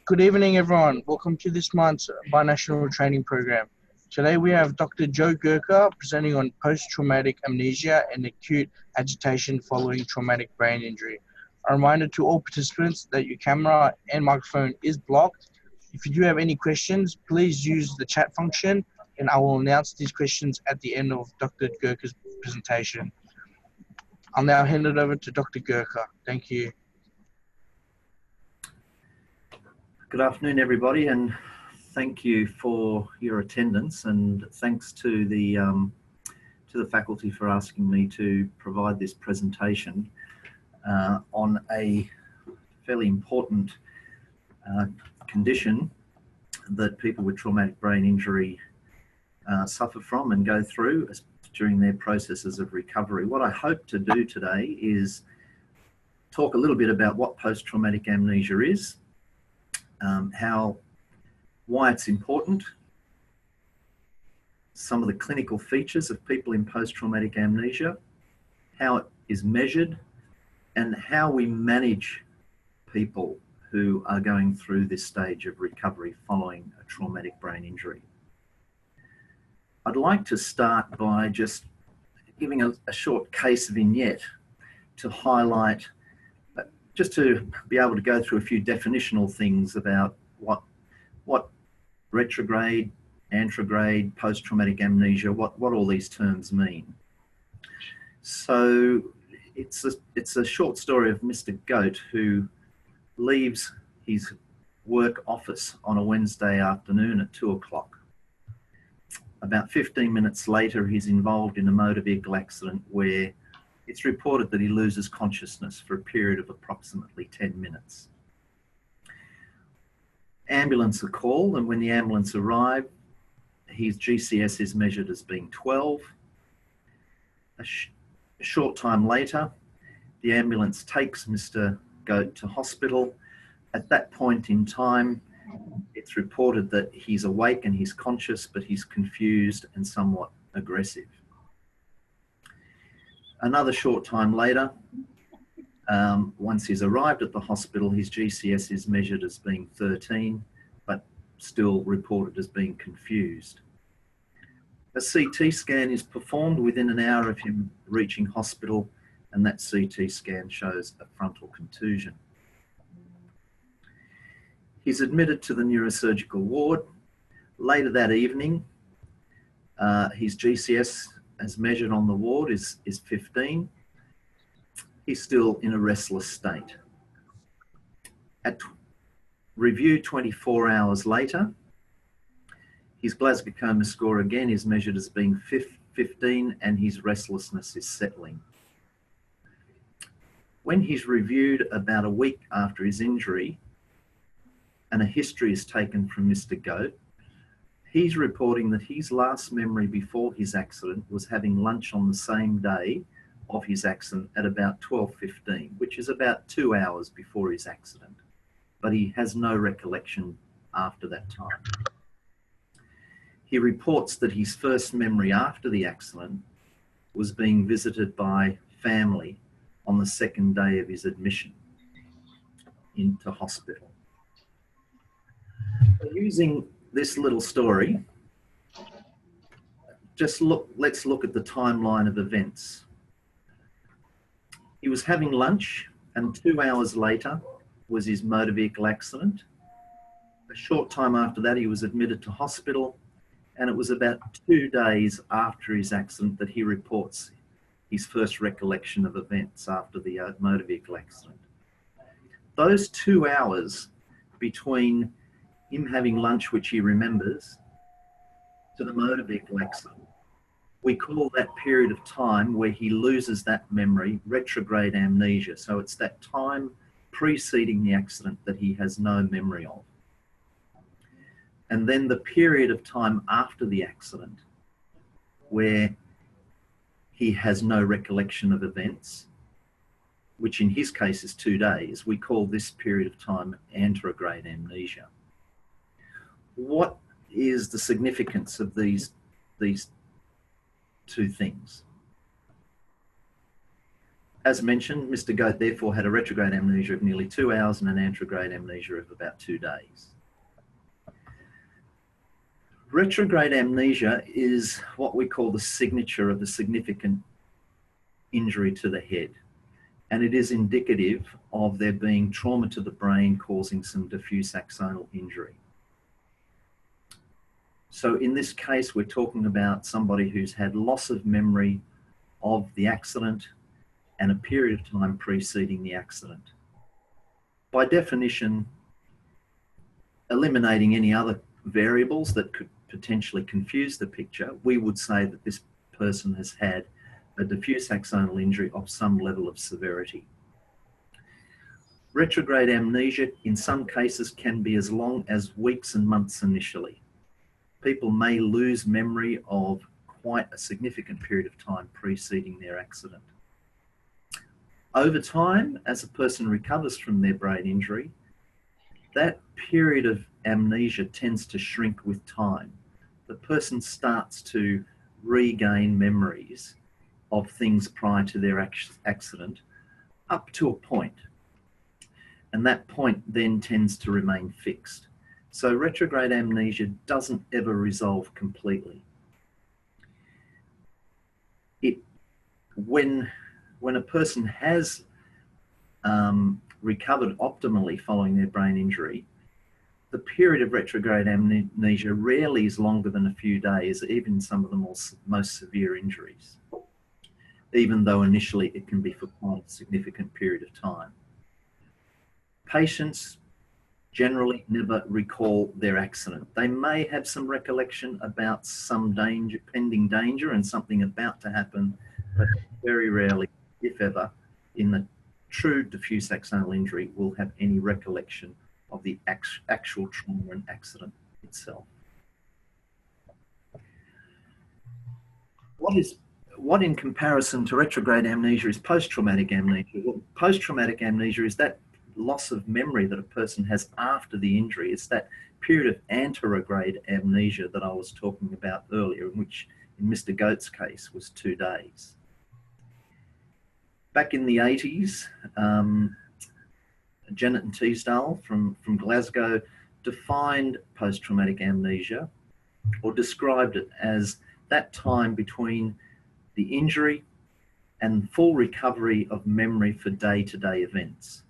Good evening, everyone. Welcome to this month's binational training program. Today we have Dr. Joe Gurka presenting on post-traumatic amnesia and acute agitation following traumatic brain injury. A reminder to all participants that your camera and microphone is blocked. If you do have any questions, please use the chat function and I will announce these questions at the end of Dr. Gurka's presentation. I'll now hand it over to Dr. Gurka. Thank you. Good afternoon, everybody, and thank you for your attendance, and thanks to the faculty for asking me to provide this presentation on a fairly important condition that people with traumatic brain injury suffer from and go through during their processes of recovery. What I hope to do today is talk a little bit about what post-traumatic amnesia is, why it's important, some of the clinical features of people in post-traumatic amnesia, how it is measured, and how we manage people who are going through this stage of recovery following a traumatic brain injury. I'd like to start by just giving a short case vignette to highlight, just to be able to go through a few definitional things about what retrograde, anterograde, post-traumatic amnesia, what all these terms mean. So it's a short story of Mr. Goat who leaves his work office on a Wednesday afternoon at 2 o'clock. About 15 minutes later, he's involved in a motor vehicle accident where it's reported that he loses consciousness for a period of approximately 10 minutes. Ambulance are called, and when the ambulance arrived, his GCS is measured as being 12. A short time later, the ambulance takes Mr. Goat to hospital. At that point in time, it's reported that he's awake and he's conscious, but he's confused and somewhat aggressive. Another short time later, once he's arrived at the hospital, his GCS is measured as being 13, but still reported as being confused. A CT scan is performed within an hour of him reaching hospital, and that CT scan shows a frontal contusion. He's admitted to the neurosurgical ward. Later that evening, his GCS as measured on the ward is 15. He's still in a restless state. At review 24 hours later, his Glasgow Coma score again is measured as being 15 and his restlessness is settling. When he's reviewed about a week after his injury and a history is taken from Mr. Goat, he's reporting that his last memory before his accident was having lunch on the same day of his accident at about 12:15, which is about 2 hours before his accident. But he has no recollection after that time. He reports that his first memory after the accident was being visited by family on the second day of his admission into hospital. Using this little story, let's look at the timeline of events. He was having lunch, and 2 hours later was his motor vehicle accident. A short time after that, he was admitted to hospital, and it was about 2 days after his accident that he reports his first recollection of events after the motor vehicle accident. Those 2 hours between him having lunch, which he remembers, to the motor vehicle accident, we call that period of time where he loses that memory retrograde amnesia. So it's that time preceding the accident that he has no memory of. And then the period of time after the accident where he has no recollection of events, which in his case is 2 days, we call this period of time anterograde amnesia. What is the significance of these two things? As mentioned, Mr. Goat therefore had a retrograde amnesia of nearly 2 hours and an anterograde amnesia of about 2 days. Retrograde amnesia is what we call the signature of a significant injury to the head, and it is indicative of there being trauma to the brain causing some diffuse axonal injury. So in this case, we're talking about somebody who's had loss of memory of the accident and a period of time preceding the accident. By definition, eliminating any other variables that could potentially confuse the picture, we would say that this person has had a diffuse axonal injury of some level of severity. Retrograde amnesia in some cases can be as long as weeks and months initially. People may lose memory of quite a significant period of time preceding their accident. Over time, as a person recovers from their brain injury, that period of amnesia tends to shrink with time. The person starts to regain memories of things prior to their accident up to a point. And that point then tends to remain fixed. So retrograde amnesia doesn't ever resolve completely. When a person has recovered optimally following their brain injury, the period of retrograde amnesia rarely is longer than a few days, even some of the most severe injuries, even though initially it can be for quite a significant period of time. Patients generally never recall their accident. They may have some recollection about some danger, pending danger and something about to happen, but very rarely, if ever, in the true diffuse axonal injury will have any recollection of the actual trauma and accident itself. What in comparison to retrograde amnesia is post-traumatic amnesia? Well, post-traumatic amnesia is that loss of memory that a person has after the injury. It's that period of anterograde amnesia that I was talking about earlier, which in Mr. Goat's case was 2 days. Back in the 80s, Janet and Teasdale from Glasgow defined post-traumatic amnesia, or described it as that time between the injury and full recovery of memory for day-to-day events.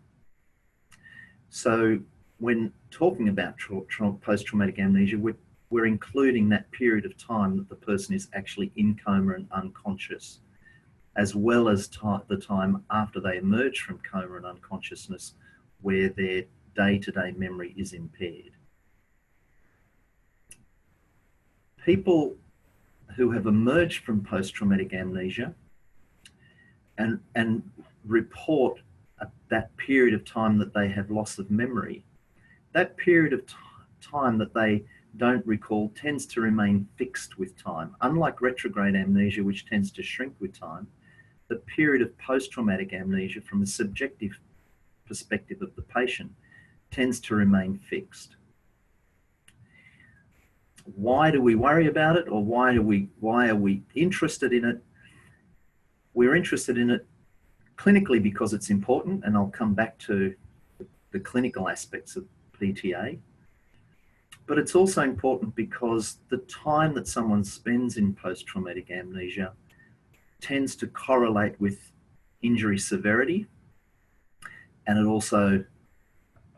So when talking about post-traumatic amnesia, we're including that period of time that the person is actually in coma and unconscious, as well as the time after they emerge from coma and unconsciousness, where their day-to-day memory is impaired. People who have emerged from post-traumatic amnesia and report that period of time that they have loss of memory, that period of time that they don't recall tends to remain fixed with time. Unlike retrograde amnesia, which tends to shrink with time, the period of post-traumatic amnesia from a subjective perspective of the patient tends to remain fixed. Why do we worry about it, or why are we interested in it? We're interested in it clinically because it's important, and I'll come back to the clinical aspects of PTA. But it's also important because the time that someone spends in post-traumatic amnesia tends to correlate with injury severity, and it also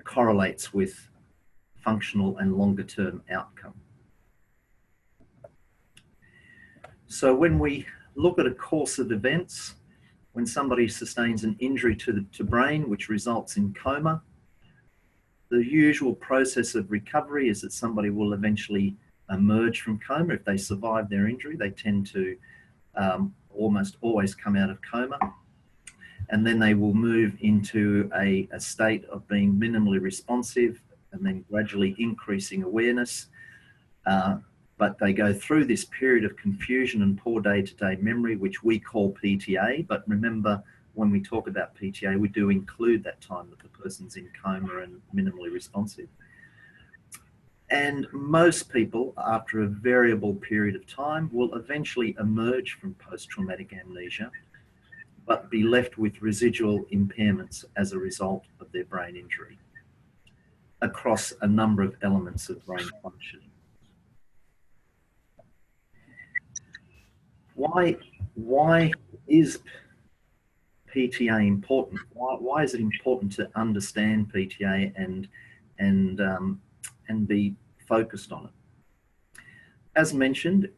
correlates with functional and longer-term outcome. So when we look at a course of events, when somebody sustains an injury to brain which results in coma, the usual process of recovery is that somebody will eventually emerge from coma. If they survive their injury, they tend to almost always come out of coma, and then they will move into a state of being minimally responsive and then gradually increasing awareness. But they go through this period of confusion and poor day-to-day memory, which we call PTA. But remember, when we talk about PTA, we do include that time that the person's in coma and minimally responsive. And most people, after a variable period of time, will eventually emerge from post-traumatic amnesia but be left with residual impairments as a result of their brain injury across a number of elements of brain functioning. Why is PTA important? Why is it important to understand PTA and be focused on it? As mentioned,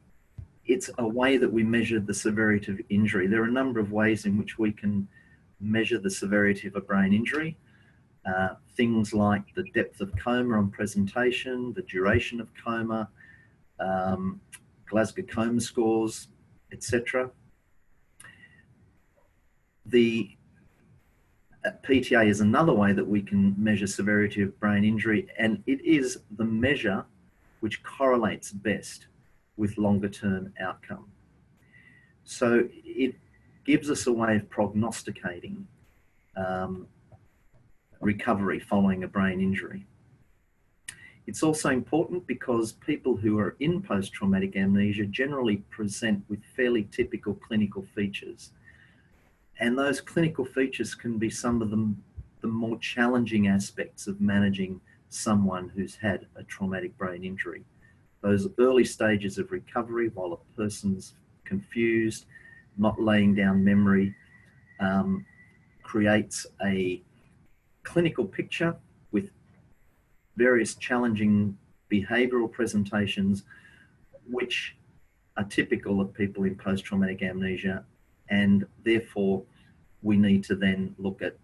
it's a way that we measure the severity of injury. There are a number of ways in which we can measure the severity of a brain injury. Things like the depth of coma on presentation, the duration of coma, Glasgow coma scores, etc. The PTA is another way that we can measure severity of brain injury, and it is the measure which correlates best with longer term outcome. So it gives us a way of prognosticating recovery following a brain injury. It's also important because people who are in post-traumatic amnesia generally present with fairly typical clinical features. And those clinical features can be some of the more challenging aspects of managing someone who's had a traumatic brain injury. Those early stages of recovery while a person's confused, not laying down memory, creates a clinical picture with various challenging behavioural presentations which are typical of people in post-traumatic amnesia, and therefore we need to then look at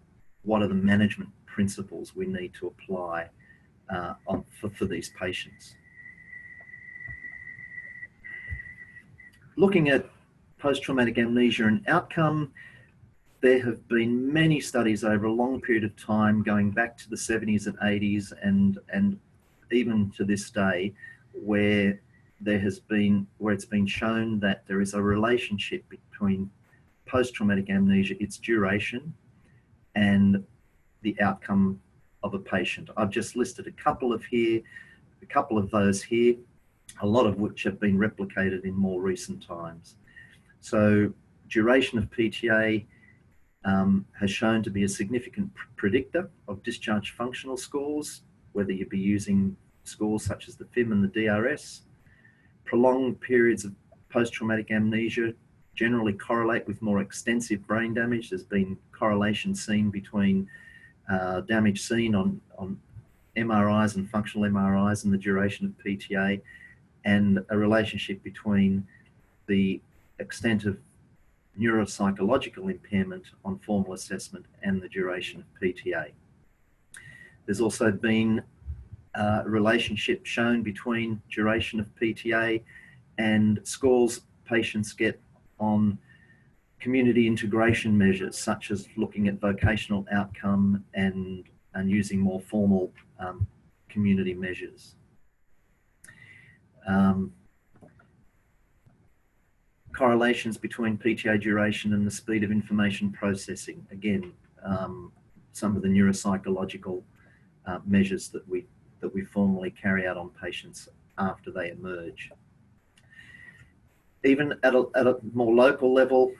what are the management principles we need to apply for these patients. Looking at post-traumatic amnesia and outcome, there have been many studies over a long period of time, going back to the 70s and 80s and even to this day, where it's been shown that there is a relationship between post-traumatic amnesia, its duration, and the outcome of a patient. I've just listed a couple of those here, a lot of which have been replicated in more recent times. So duration of PTA has shown to be a significant predictor of discharge functional scores, whether you be using scores such as the FIM and the DRS. Prolonged periods of post-traumatic amnesia generally correlate with more extensive brain damage. There's been correlation seen between damage seen on MRIs and functional MRIs and the duration of PTA, and a relationship between the extent of neuropsychological impairment on formal assessment and the duration of PTA. There's also been a relationship shown between duration of PTA and scores patients get on community integration measures, such as looking at vocational outcome and using more formal community measures. Correlations between PTA duration and the speed of information processing. Again, some of the neuropsychological measures that we formally carry out on patients after they emerge. Even at a more local level,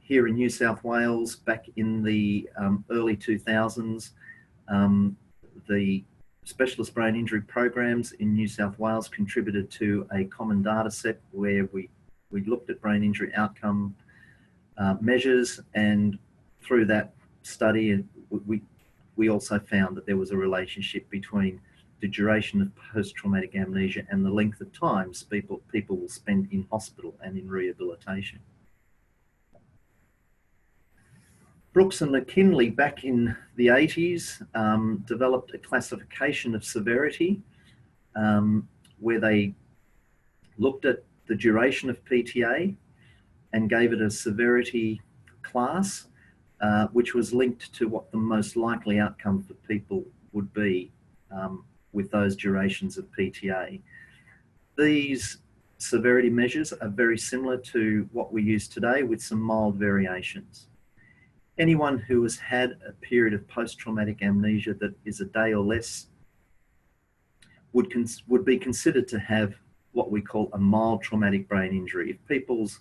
here in New South Wales, back in the early 2000s, the specialist brain injury programs in New South Wales contributed to a common data set where we looked at brain injury outcome measures, and through that study we also found that there was a relationship between the duration of post-traumatic amnesia and the length of times people will spend in hospital and in rehabilitation. Brooks and McKinley back in the 80s developed a classification of severity where they looked at the duration of PTA and gave it a severity class, which was linked to what the most likely outcome for people would be with those durations of PTA. These severity measures are very similar to what we use today, with some mild variations. Anyone who has had a period of post-traumatic amnesia that is a day or less would be considered to have what we call a mild traumatic brain injury. If people's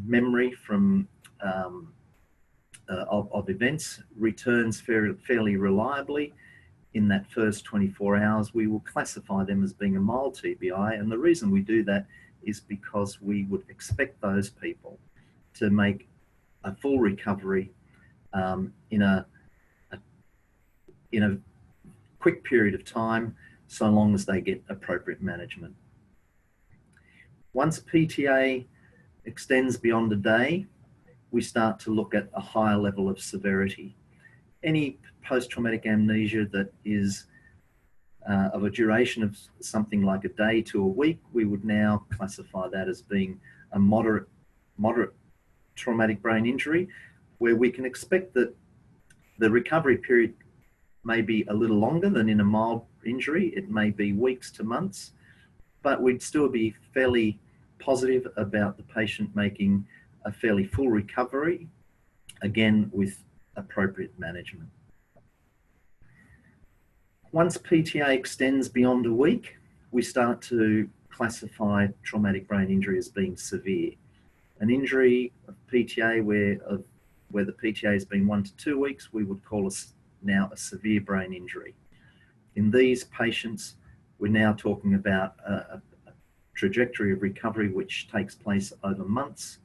memory from of events returns fairly reliably in that first 24 hours, we will classify them as being a mild TBI. And the reason we do that is because we would expect those people to make a full recovery in a quick period of time, so long as they get appropriate management. Once PTA extends beyond a day, we start to look at a higher level of severity. Any post-traumatic amnesia that is of a duration of something like a day to a week, we would now classify that as being a moderate traumatic brain injury, where we can expect that the recovery period may be a little longer than in a mild injury. It may be weeks to months, but we'd still be fairly positive about the patient making a fairly full recovery, again with appropriate management. Once PTA extends beyond a week, we start to classify traumatic brain injury as being severe. An injury of PTA where the PTA has been 1 to 2 weeks, we would call now a severe brain injury. In these patients, we're now talking about a trajectory of recovery which takes place over months,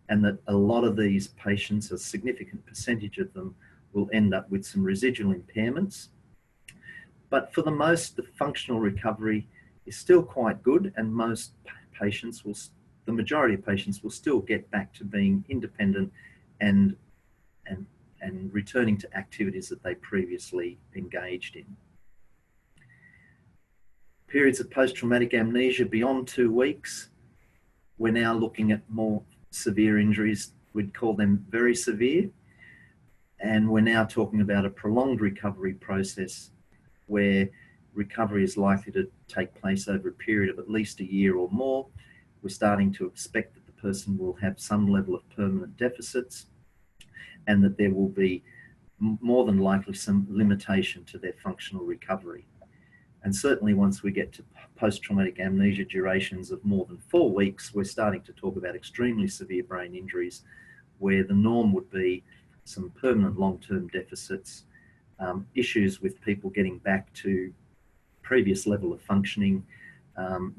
and that a lot of these patients, a significant percentage of them, will end up with some residual impairments. But for the most, the functional recovery is still quite good, and most patients will, the majority of patients will still get back to being independent and returning to activities that they previously engaged in. Periods of post-traumatic amnesia beyond 2 weeks, we're now looking at more severe injuries. We'd call them very severe. And we're now talking about a prolonged recovery process where recovery is likely to take place over a period of at least a year or more. We're starting to expect that the person will have some level of permanent deficits, and that there will be more than likely some limitation to their functional recovery. And certainly once we get to post-traumatic amnesia durations of more than 4 weeks, we're starting to talk about extremely severe brain injuries where the norm would be some permanent long-term deficits, issues with people getting back to previous level of functioning,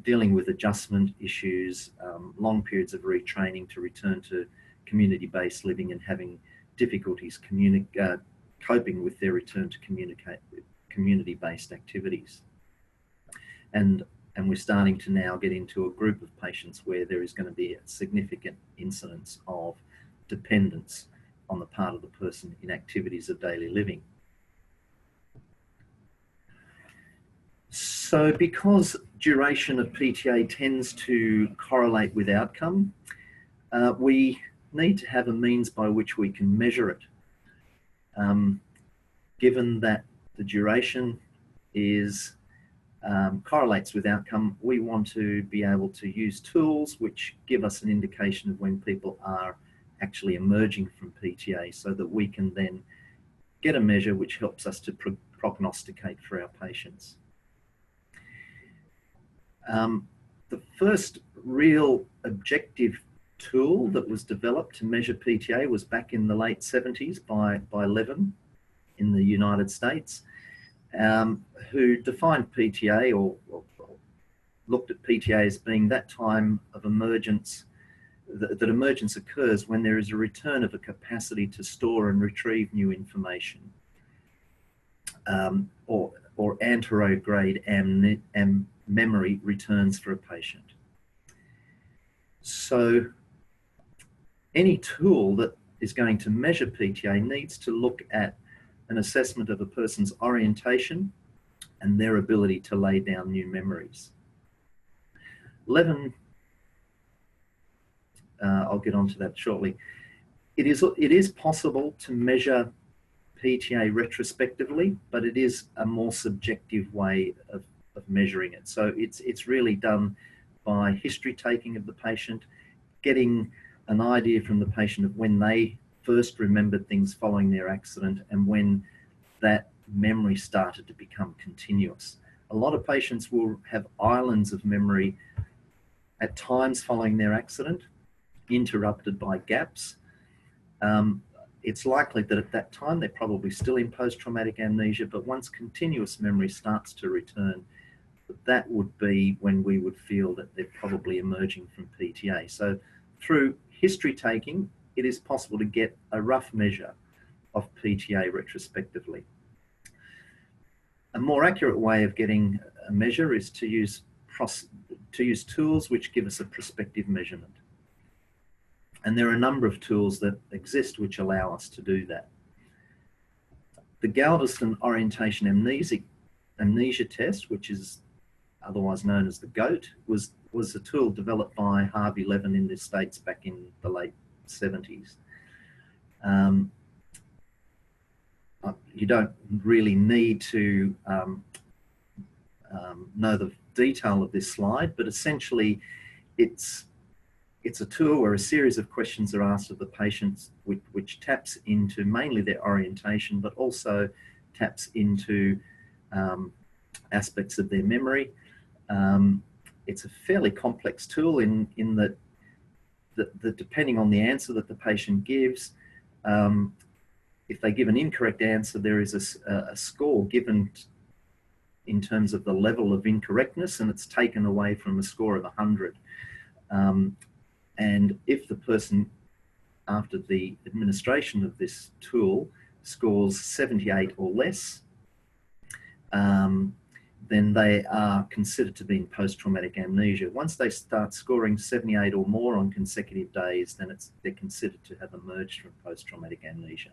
dealing with adjustment issues, long periods of retraining to return to community-based living and having difficulties coping with their return to community-based activities. And we're starting to now get into a group of patients where there is going to be a significant incidence of dependence on the part of the person in activities of daily living. So because duration of PTA tends to correlate with outcome, we need to have a means by which we can measure it. Given that the duration correlates with outcome, we want to be able to use tools which give us an indication of when people are actually emerging from PTA, so that we can then get a measure which helps us to prognosticate for our patients. The first real objective tool that was developed to measure PTA was back in the late 70s by Levin in the United States, who defined PTA or looked at PTA as being that time of emergence, that emergence occurs when there is a return of a capacity to store and retrieve new information, or anterograde memory returns for a patient. So any tool that is going to measure PTA needs to look at an assessment of a person's orientation and their ability to lay down new memories. Levin, I'll get onto that shortly. It is possible to measure PTA retrospectively, but it is a more subjective way of measuring it. So it's really done by history taking of the patient, getting an idea from the patient of when they first remembered things following their accident and when that memory started to become continuous. A lot of patients will have islands of memory at times following their accident, interrupted by gaps. It's likely that at that time they're probably still in post-traumatic amnesia, but once continuous memory starts to return, that would be when we would feel that they're probably emerging from PTA. So through history taking, it is possible to get a rough measure of PTA retrospectively. A more accurate way of getting a measure is to use tools which give us a prospective measurement. And there are a number of tools that exist which allow us to do that. The Galveston Orientation Amnesia Test, which is otherwise known as the GOAT, was a tool developed by Harvey Levin in the States back in the late 70s. You don't really need to know the detail of this slide, but essentially it's a tool where a series of questions are asked of the patients which taps into mainly their orientation, but also taps into aspects of their memory. It's a fairly complex tool in that depending on the answer that the patient gives, if they give an incorrect answer, there is a score given in terms of the level of incorrectness, and it's taken away from a score of 100. And if the person, after the administration of this tool, scores 78 or less, then they are considered to be in post-traumatic amnesia. Once they start scoring 78 or more on consecutive days, then they're considered to have emerged from post-traumatic amnesia.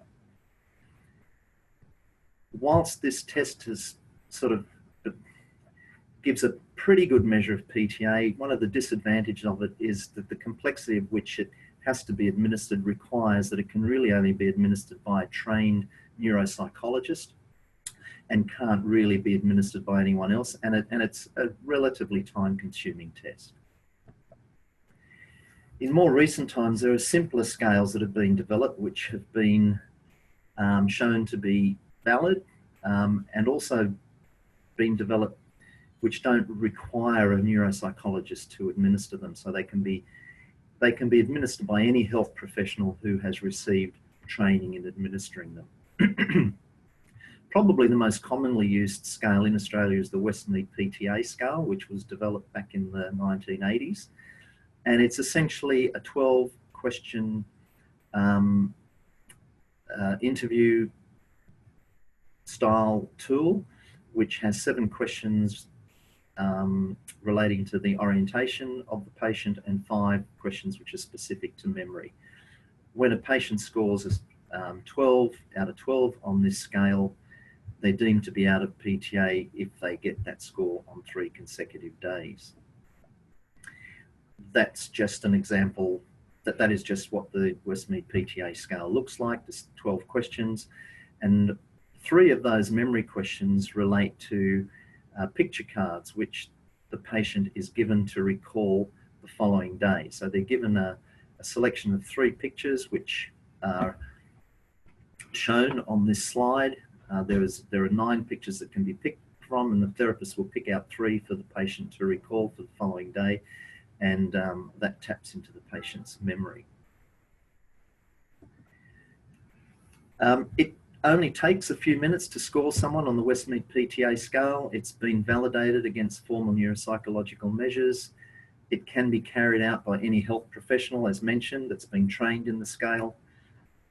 Whilst this test has sort of gives a pretty good measure of PTA, one of the disadvantages of it is that the complexity of which it has to be administered requires that it can really only be administered by a trained neuropsychologist and can't really be administered by anyone else, and it's a relatively time-consuming test. In more recent times, there are simpler scales that have been developed which have been shown to be valid and also been developed which don't require a neuropsychologist to administer them. So they can be administered by any health professional who has received training in administering them. Probably the most commonly used scale in Australia is the Westmead PTA scale, which was developed back in the 1980s. And it's essentially a 12-question interview style tool, which has 7 questions relating to the orientation of the patient and 5 questions which are specific to memory. When a patient scores 12 out of 12 on this scale, they're deemed to be out of PTA if they get that score on 3 consecutive days. That's just an example, that is just what the Westmead PTA scale looks like. There's 12 questions, and 3 of those memory questions relate to picture cards, which the patient is given to recall the following day. So they're given a selection of 3 pictures, which are shown on this slide. There are 9 pictures that can be picked from, and the therapist will pick out 3 for the patient to recall for the following day, and that taps into the patient's memory. It only takes a few minutes to score someone on the Westmead PTA scale. It's been validated against formal neuropsychological measures. It can be carried out by any health professional, as mentioned, that's been trained in the scale.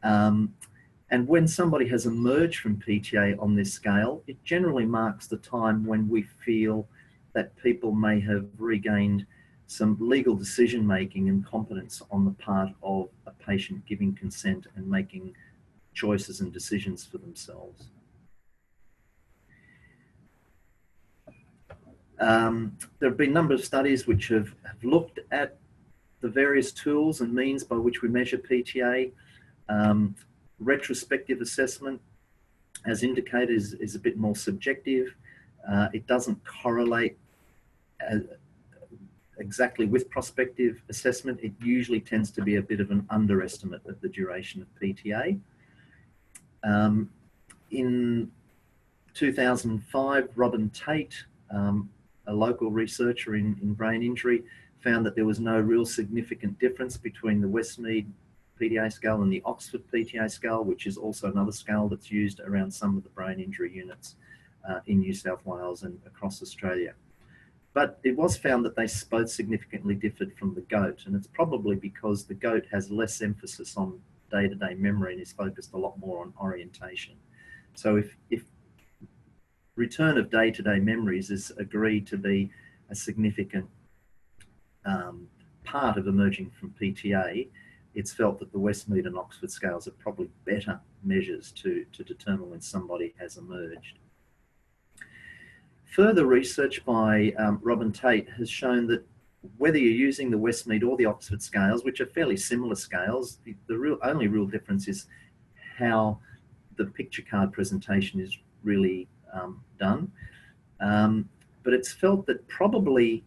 And when somebody has emerged from PTA on this scale, it generally marks the time when we feel that people may have regained some legal decision-making and competence on the part of a patient giving consent and making choices and decisions for themselves. There have been a number of studies which have looked at the various tools and means by which we measure PTA. Retrospective assessment, as indicated, is a bit more subjective. It doesn't correlate exactly with prospective assessment. It usually tends to be a bit of an underestimate of the duration of PTA. In 2005, Robin Tate, a local researcher in brain injury, found that there was no real significant difference between the Westmead PTA scale and the Oxford PTA scale, which is also another scale that's used around some of the brain injury units in New South Wales and across Australia. But it was found that they both significantly differed from the goat, and it's probably because the goat has less emphasis on day-to-day memory and is focused a lot more on orientation. So if return of day-to-day memories is agreed to be a significant part of emerging from PTA, it's felt that the Westmead and Oxford scales are probably better measures to determine when somebody has emerged. Further research by Robin Tate has shown that whether you're using the Westmead or the Oxford scales, which are fairly similar scales, the only real difference is how the picture card presentation is really done. But it's felt that probably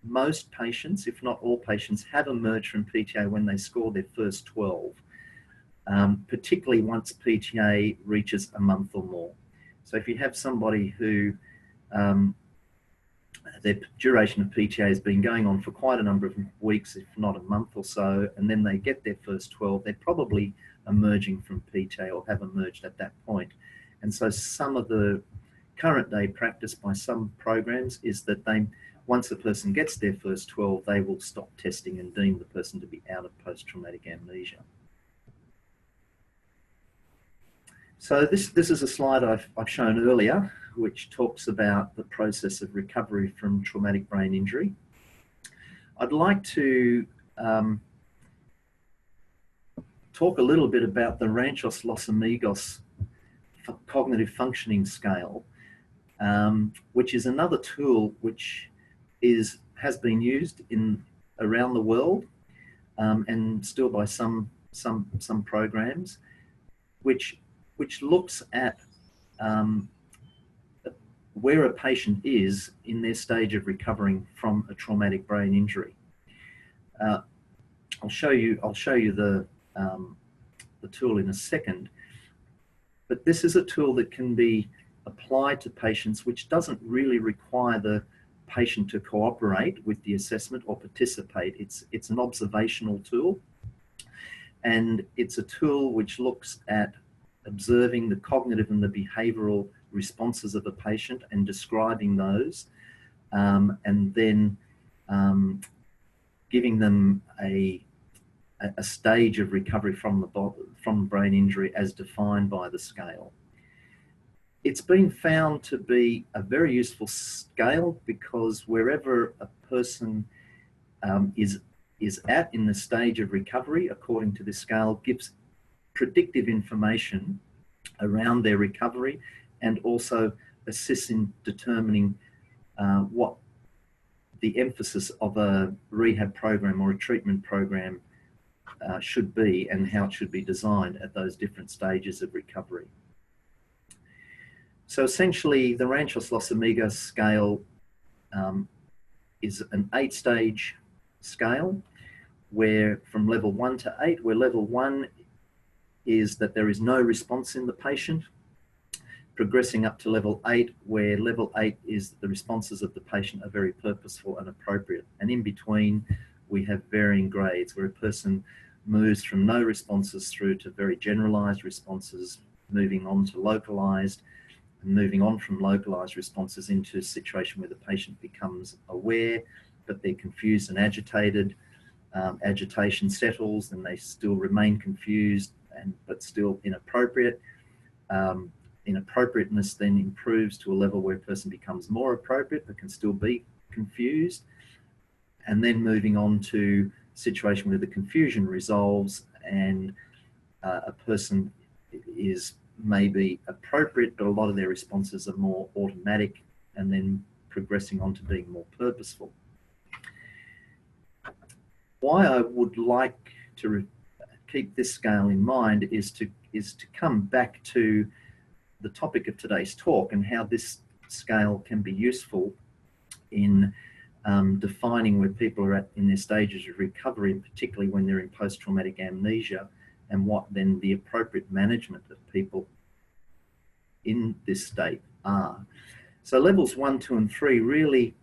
most patients, if not all patients, have emerged from PTA when they score their first 12, particularly once PTA reaches a month or more. So if you have somebody who their duration of PTA has been going on for quite a number of weeks, if not a month or so, and then they get their first 12, they're probably emerging from PTA or have emerged at that point. And so some of the current day practice by some programs is that once a person gets their first 12, they will stop testing and deem the person to be out of post-traumatic amnesia. So this is a slide I've shown earlier, which talks about the process of recovery from traumatic brain injury. I'd like to talk a little bit about the Ranchos Los Amigos cognitive functioning scale, which is another tool which has been used around the world and still by some programs, which looks at where a patient is in their stage of recovering from a traumatic brain injury. I'll show you the tool in a second, but this is a tool that can be applied to patients which doesn't really require the patient to cooperate with the assessment or participate. It's an observational tool, and it's a tool which looks at observing the cognitive and the behavioral responses of a patient and describing those, and then giving them a stage of recovery from brain injury as defined by the scale. It's been found to be a very useful scale because wherever a person is at in the stage of recovery, according to this scale, gives predictive information around their recovery and also assists in determining what the emphasis of a rehab program or a treatment program should be and how it should be designed at those different stages of recovery. So essentially, the Ranchos Los Amigos scale is an 8-stage scale where from level 1 to 8, where level 1 is that there is no response in the patient, progressing up to level 8, where level 8 is that the responses of the patient are very purposeful and appropriate. And in between, we have varying grades where a person moves from no responses through to very generalized responses, moving on to localized, and moving on from localized responses into a situation where the patient becomes aware, but they're confused and agitated. Agitation settles and they still remain confused but still inappropriate. Inappropriateness then improves to a level where a person becomes more appropriate but can still be confused, and then moving on to a situation where the confusion resolves and a person is maybe appropriate but a lot of their responses are more automatic, and then progressing on to being more purposeful. Why I would like to keep this scale in mind is to come back to the topic of today's talk and how this scale can be useful in defining where people are at in their stages of recovery, and particularly when they're in post-traumatic amnesia, and what then the appropriate management of people in this state are. So levels 1, 2, and 3 really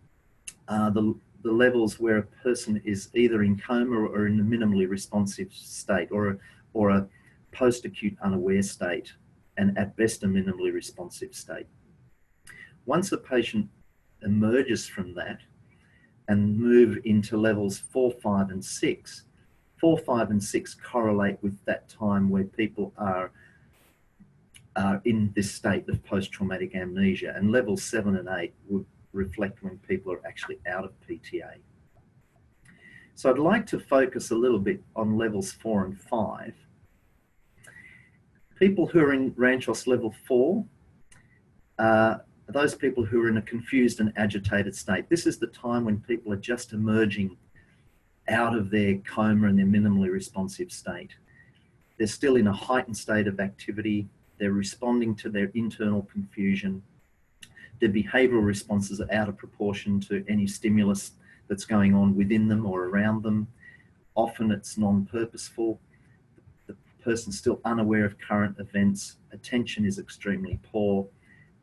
are the the levels where a person is either in coma or in a minimally responsive state, or a post-acute unaware state, and at best a minimally responsive state. Once a patient emerges from that and move into levels 4, 5, and 6, 4, 5, and 6 correlate with that time where people are in this state of post-traumatic amnesia, and levels 7 and 8 would reflect when people are actually out of PTA. So I'd like to focus a little bit on levels 4 and 5. People who are in Ranchos level 4 are those people who are in a confused and agitated state. This is the time when people are just emerging out of their coma and their minimally responsive state. They're still in a heightened state of activity. They're responding to their internal confusion. Their behavioural responses are out of proportion to any stimulus that's going on within them or around them. Often it's non-purposeful. The person's still unaware of current events. Attention is extremely poor,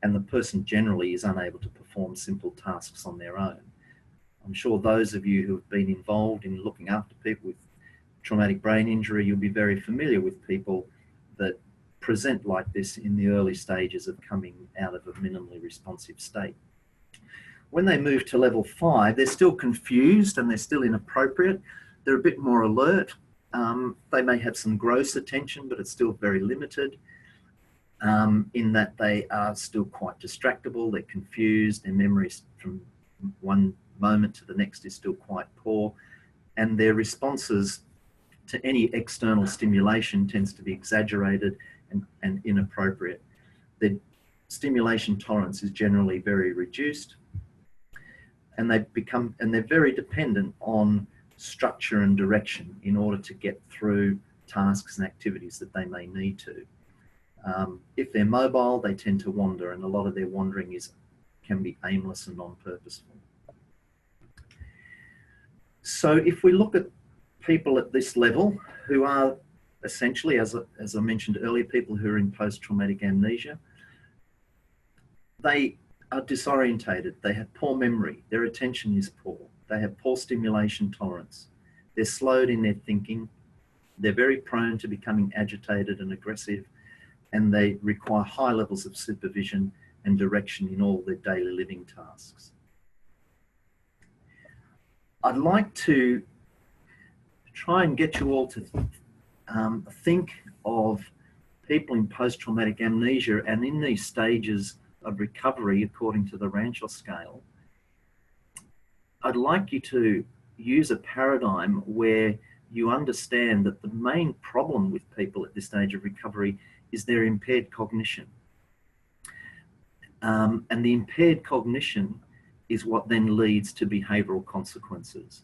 and the person generally is unable to perform simple tasks on their own. I'm sure those of you who have been involved in looking after people with traumatic brain injury, you'll be very familiar with people that present like this in the early stages of coming out of a minimally responsive state. When they move to level 5, they're still confused and they're still inappropriate. They're a bit more alert. They may have some gross attention, but it's still very limited, in that they are still quite distractible. They're confused. Their memory from one moment to the next is still quite poor, and their responses to any external stimulation tends to be exaggerated and inappropriate. Their stimulation tolerance is generally very reduced, and they're very dependent on structure and direction in order to get through tasks and activities that they may need to. If they're mobile, they tend to wander, and a lot of their wandering can be aimless and non-purposeful. So if we look at people at this level who are essentially, as I mentioned earlier, people who are in post-traumatic amnesia, they are disorientated, they have poor memory, their attention is poor, they have poor stimulation tolerance, they're slowed in their thinking, they're very prone to becoming agitated and aggressive, and they require high levels of supervision and direction in all their daily living tasks. I'd like to try and get you all to think of people in post-traumatic amnesia and in these stages of recovery according to the Ranchos scale. I'd like you to use a paradigm where you understand that the main problem with people at this stage of recovery is their impaired cognition. And the impaired cognition is what then leads to behavioural consequences.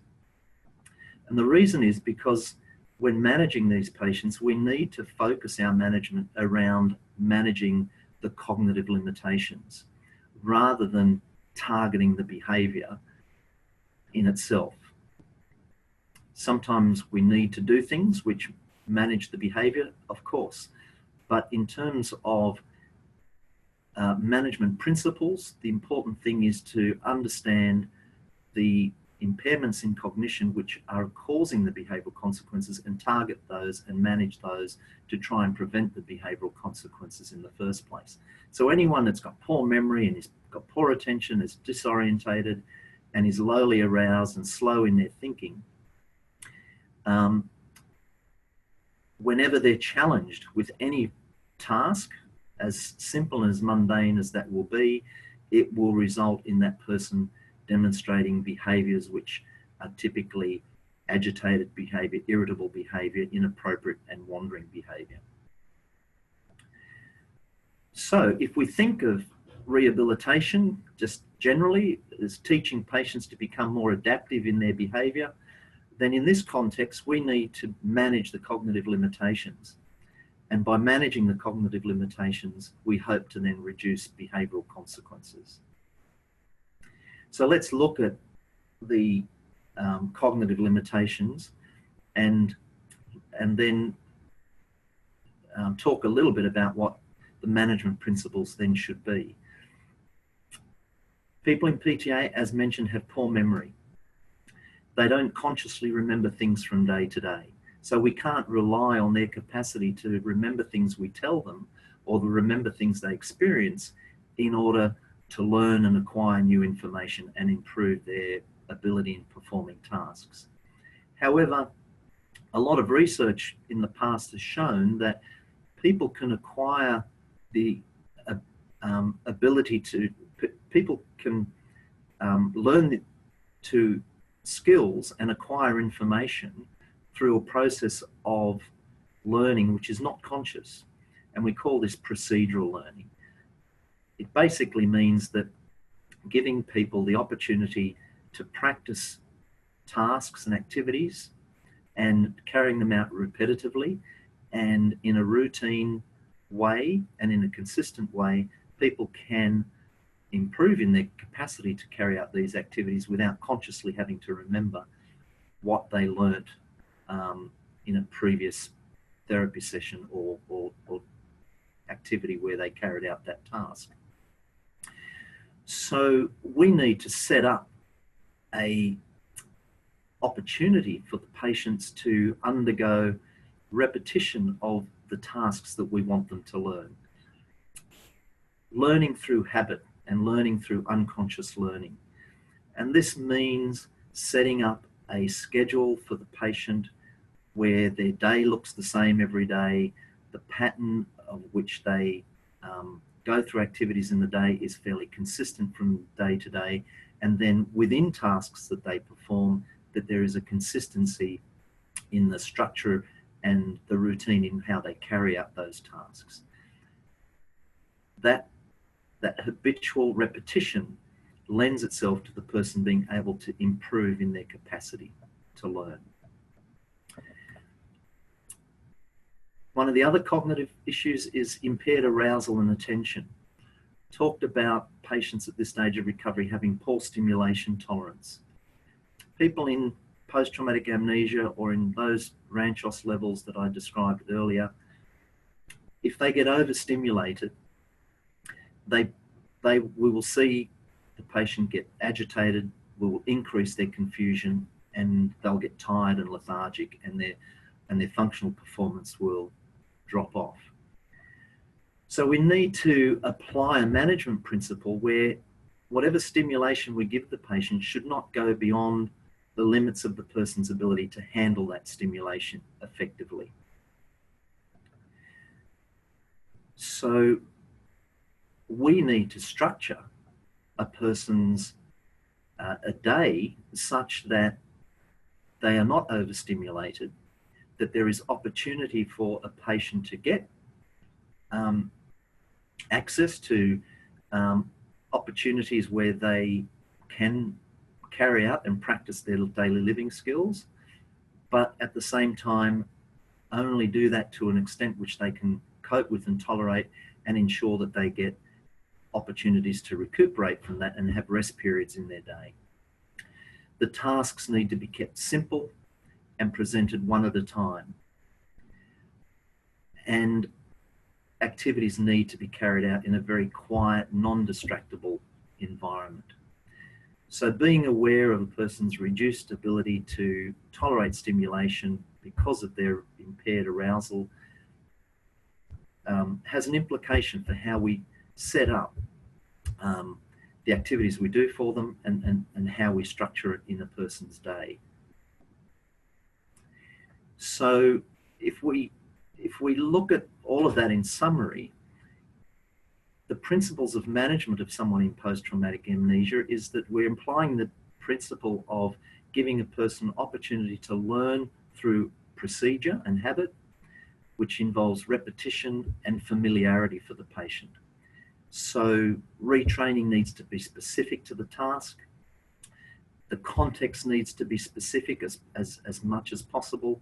And the reason is because when managing these patients, we need to focus our management around managing the cognitive limitations rather than targeting the behaviour in itself. Sometimes we need to do things which manage the behaviour, of course, but in terms of management principles, the important thing is to understand the impairments in cognition which are causing the behavioural consequences and target those and manage those to try and prevent the behavioural consequences in the first place. So anyone that's got poor memory and has got poor attention, is disorientated and is lowly aroused and slow in their thinking, whenever they're challenged with any task, as simple and as mundane as that will be, it will result in that person demonstrating behaviours which are typically agitated behaviour, irritable behaviour, inappropriate and wandering behaviour. So if we think of rehabilitation just generally as teaching patients to become more adaptive in their behaviour, then in this context we need to manage the cognitive limitations. And by managing the cognitive limitations, we hope to then reduce behavioural consequences. So let's look at the cognitive limitations and then talk a little bit about what the management principles then should be. People in PTA, as mentioned, have poor memory. they don't consciously remember things from day to day. So we can't rely on their capacity to remember things we tell them or to remember things they experience in order to learn and acquire new information and improve their ability in performing tasks. However, a lot of research in the past has shown that people can acquire the ability to, people can learn to skills and acquire information through a process of learning which is not conscious, and we call this procedural learning. It basically means that giving people the opportunity to practice tasks and activities and carrying them out repetitively and in a routine way and in a consistent way, people can improve in their capacity to carry out these activities without consciously having to remember what they learnt in a previous therapy session or activity where they carried out that task. So we need to set up a opportunity for the patients to undergo repetition of the tasks that we want them to learn. Learning through habit and learning through unconscious learning. And this means setting up a schedule for the patient where their day looks the same every day, the pattern of which they go through activities in the day is fairly consistent from day to day, and then within tasks that they perform, that there is a consistency in the structure and the routine in how they carry out those tasks. That habitual repetition lends itself to the person being able to improve in their capacity to learn. One of the other cognitive issues is impaired arousal and attention. Talked about patients at this stage of recovery having poor stimulation tolerance. People in post-traumatic amnesia or in those Ranchos levels that I described earlier, if they get overstimulated, we will see the patient get agitated, we will increase their confusion, and they'll get tired and lethargic, and their functional performance will drop off. So we need to apply a management principle where whatever stimulation we give the patient should not go beyond the limits of the person's ability to handle that stimulation effectively. So we need to structure a person's a day such that they are not overstimulated, that there is opportunity for a patient to get access to opportunities where they can carry out and practice their daily living skills, but at the same time only do that to an extent which they can cope with and tolerate, and ensure that they get opportunities to recuperate from that and have rest periods in their day. The tasks need to be kept simple and presented one at a time. And activities need to be carried out in a very quiet, non-distractible environment. So being aware of a person's reduced ability to tolerate stimulation because of their impaired arousal has an implication for how we set up the activities we do for them and how we structure it in a person's day. So if we look at all of that in summary, the principles of management of someone in post-traumatic amnesia is that we're implying the principle of giving a person opportunity to learn through procedure and habit, which involves repetition and familiarity for the patient. So retraining needs to be specific to the task. The context needs to be specific as much as possible.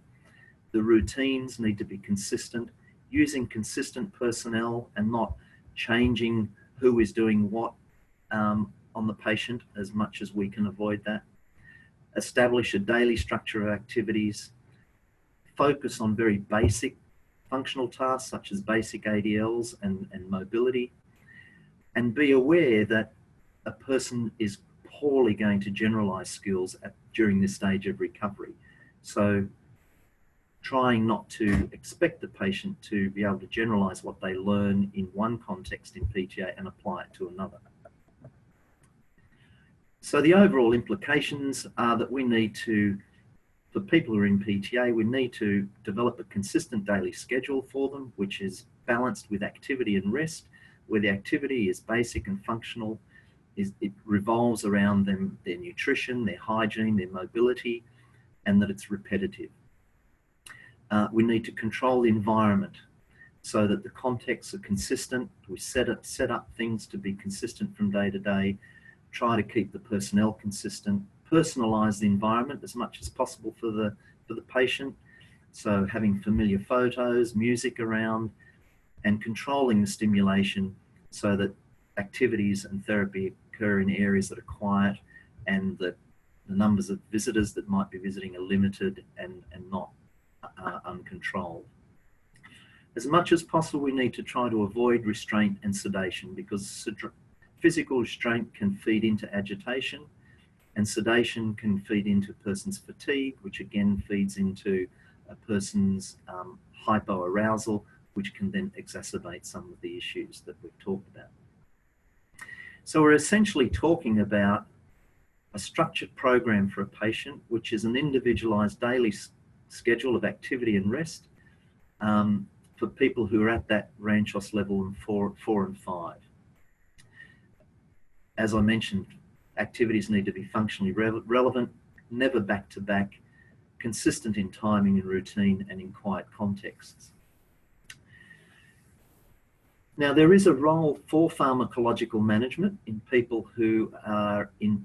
The routines need to be consistent, using consistent personnel and not changing who is doing what on the patient as much as we can avoid that. Establish a daily structure of activities. Focus on very basic functional tasks such as basic ADLs and mobility. And be aware that a person is poorly going to generalize skills during this stage of recovery. So trying not to expect the patient to be able to generalize what they learn in one context in PTA and apply it to another. So the overall implications are that we need to, for people who are in PTA, we need to develop a consistent daily schedule for them, which is balanced with activity and rest, where the activity is basic and functional, it revolves around them, their nutrition, their hygiene, their mobility, and that it's repetitive. We need to control the environment so that the contexts are consistent. We set up things to be consistent from day to day, try to keep the personnel consistent, personalize the environment as much as possible for the patient. So having familiar photos, music around, and controlling the stimulation so that activities and therapy occur in areas that are quiet and that the numbers of visitors that might be visiting are limited and not uncontrolled. As much as possible, we need to try to avoid restraint and sedation, because physical restraint can feed into agitation, and sedation can feed into a person's fatigue, which again feeds into a person's hypoarousal, which can then exacerbate some of the issues that we've talked about. So we're essentially talking about a structured program for a patient, which is an individualized daily schedule of activity and rest for people who are at that Ranchos level in 4 and 5. As I mentioned, activities need to be functionally relevant, never back-to-back, consistent in timing and routine, and in quiet contexts. Now, there is a role for pharmacological management in people who are in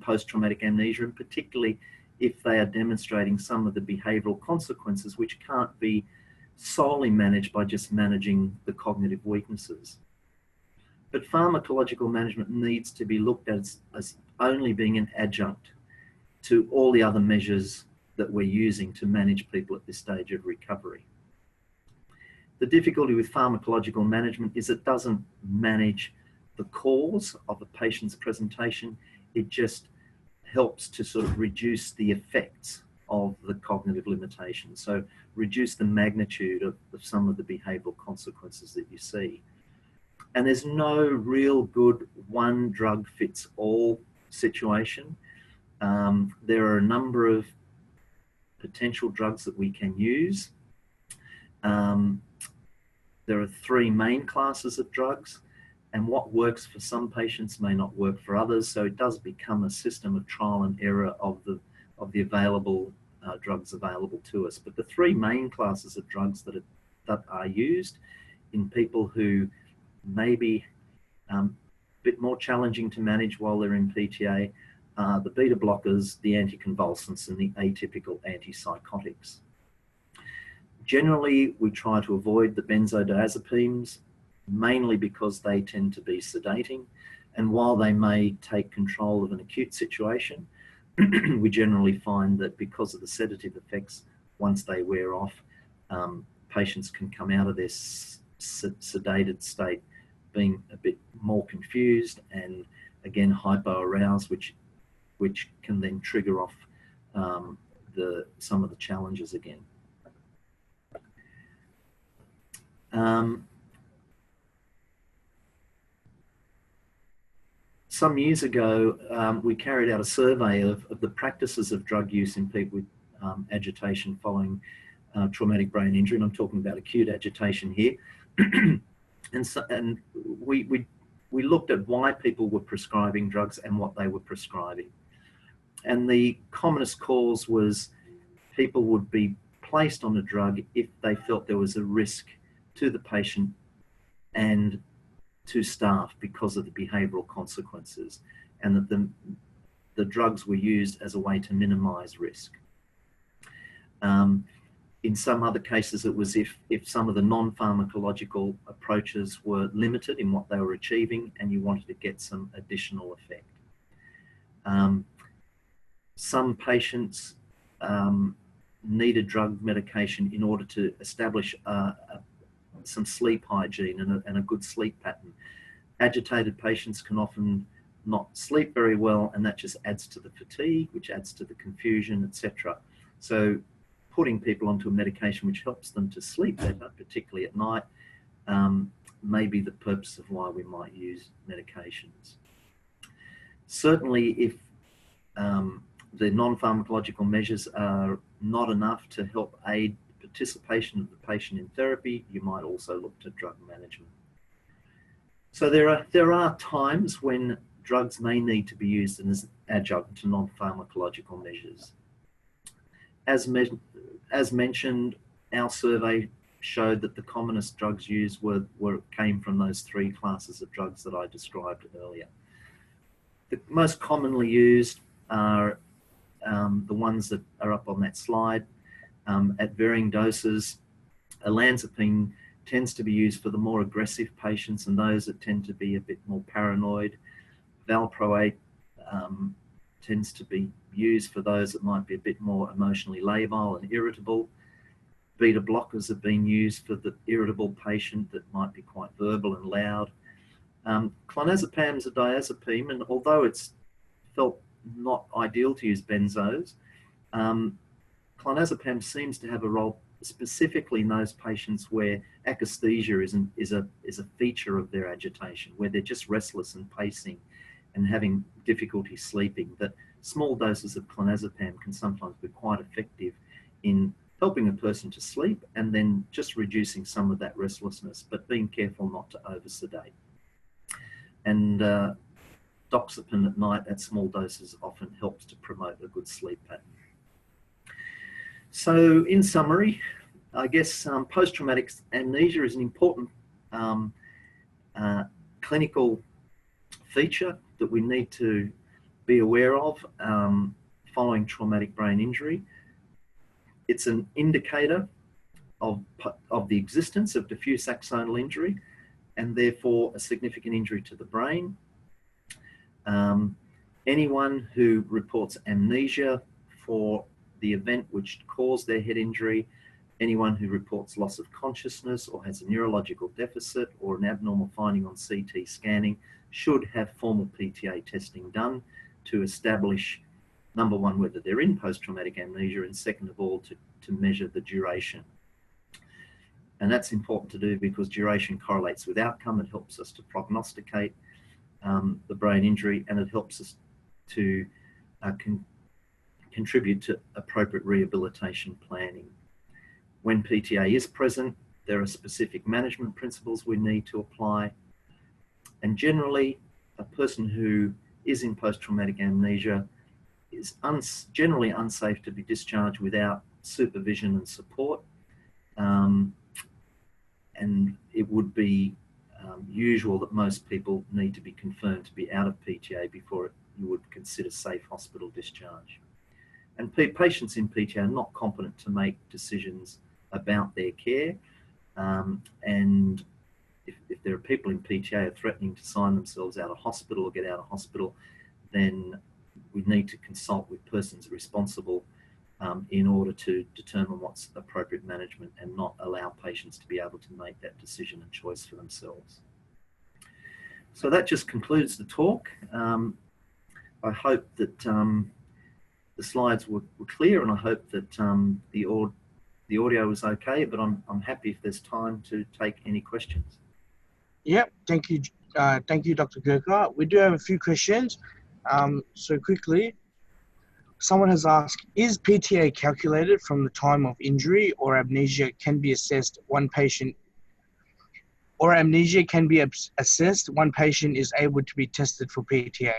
post-traumatic amnesia, and particularly if they are demonstrating some of the behavioural consequences which can't be solely managed by just managing the cognitive weaknesses. But pharmacological management needs to be looked at as only being an adjunct to all the other measures that we're using to manage people at this stage of recovery. The difficulty with pharmacological management is it doesn't manage the cause of a patient's presentation. It just helps to sort of reduce the effects of the cognitive limitations. So reduce the magnitude of some of the behavioural consequences that you see. And there's no real good one drug fits all situation. There are a number of potential drugs that we can use. There are 3 main classes of drugs, and what works for some patients may not work for others. So it does become a system of trial and error of the available drugs available to us. But the 3 main classes of drugs that are used in people who may be a bit more challenging to manage while they're in PTA are the beta blockers, the anticonvulsants, and the atypical antipsychotics. Generally, we try to avoid the benzodiazepines, mainly because they tend to be sedating, and while they may take control of an acute situation, we generally find that because of the sedative effects, once they wear off, patients can come out of this sedated state being a bit more confused and again hypoaroused, which can then trigger off some of the challenges again. Some years ago, we carried out a survey of the practices of drug use in people with agitation following traumatic brain injury, and I'm talking about acute agitation here. and we looked at why people were prescribing drugs and what they were prescribing. And the commonest cause was people would be placed on a drug if they felt there was a risk to the patient and to staff because of the behavioural consequences, and that the drugs were used as a way to minimise risk. In some other cases, it was if some of the non-pharmacological approaches were limited in what they were achieving and you wanted to get some additional effect. Some patients needed drug medication in order to establish some sleep hygiene and a good sleep pattern. Agitated patients can often not sleep very well, and that just adds to the fatigue, which adds to the confusion, etc. So putting people onto a medication which helps them to sleep better, particularly at night, may be the purpose of why we might use medications. Certainly, if the non-pharmacological measures are not enough to help aid participation of the patient in therapy, you might also look to drug management. So there are times when drugs may need to be used as adjunct to non-pharmacological measures. As mentioned, our survey showed that the commonest drugs used came from those three classes of drugs that I described earlier. The most commonly used are the ones that are up on that slide. At varying doses, olanzapine tends to be used for the more aggressive patients and those that tend to be a bit more paranoid. Valproate tends to be used for those that might be a bit more emotionally labile and irritable. Beta blockers have been used for the irritable patient that might be quite verbal and loud. Clonazepam is a diazepam, and although it's felt not ideal to use benzos, clonazepam seems to have a role specifically in those patients where akathisia is a feature of their agitation, where they're just restless and pacing and having difficulty sleeping, that small doses of clonazepam can sometimes be quite effective in helping a person to sleep and then just reducing some of that restlessness, but being careful not to over-sedate. And doxepin at night at small doses often helps to promote a good sleep pattern. So in summary, I guess post-traumatic amnesia is an important clinical feature that we need to be aware of following traumatic brain injury. It's an indicator of the existence of diffuse axonal injury and therefore a significant injury to the brain. Anyone who reports amnesia for the event which caused their head injury, anyone who reports loss of consciousness or has a neurological deficit or an abnormal finding on CT scanning should have formal PTA testing done to establish, number one, whether they're in post-traumatic amnesia, and second of all, to measure the duration. And that's important to do because duration correlates with outcome. It helps us to prognosticate the brain injury, and it helps us to contribute to appropriate rehabilitation planning. When PTA is present, there are specific management principles we need to apply. And generally, a person who is in post-traumatic amnesia is generally unsafe to be discharged without supervision and support. And it would be usual that most people need to be confirmed to be out of PTA before you would consider safe hospital discharge. And patients in PTA are not competent to make decisions about their care. And if there are people in PTA threatening to sign themselves out of hospital or get out of hospital, then we need to consult with persons responsible in order to determine what's appropriate management and not allow patients to be able to make that decision and choice for themselves. So that just concludes the talk. I hope that the slides were clear, and I hope that the audio was okay, but I'm happy if there's time to take any questions. Yep, thank you, Dr. Gurka. We do have a few questions. So quickly, someone has asked, is PTA calculated from the time of injury, or amnesia can be assessed one patient is able to be tested for PTA?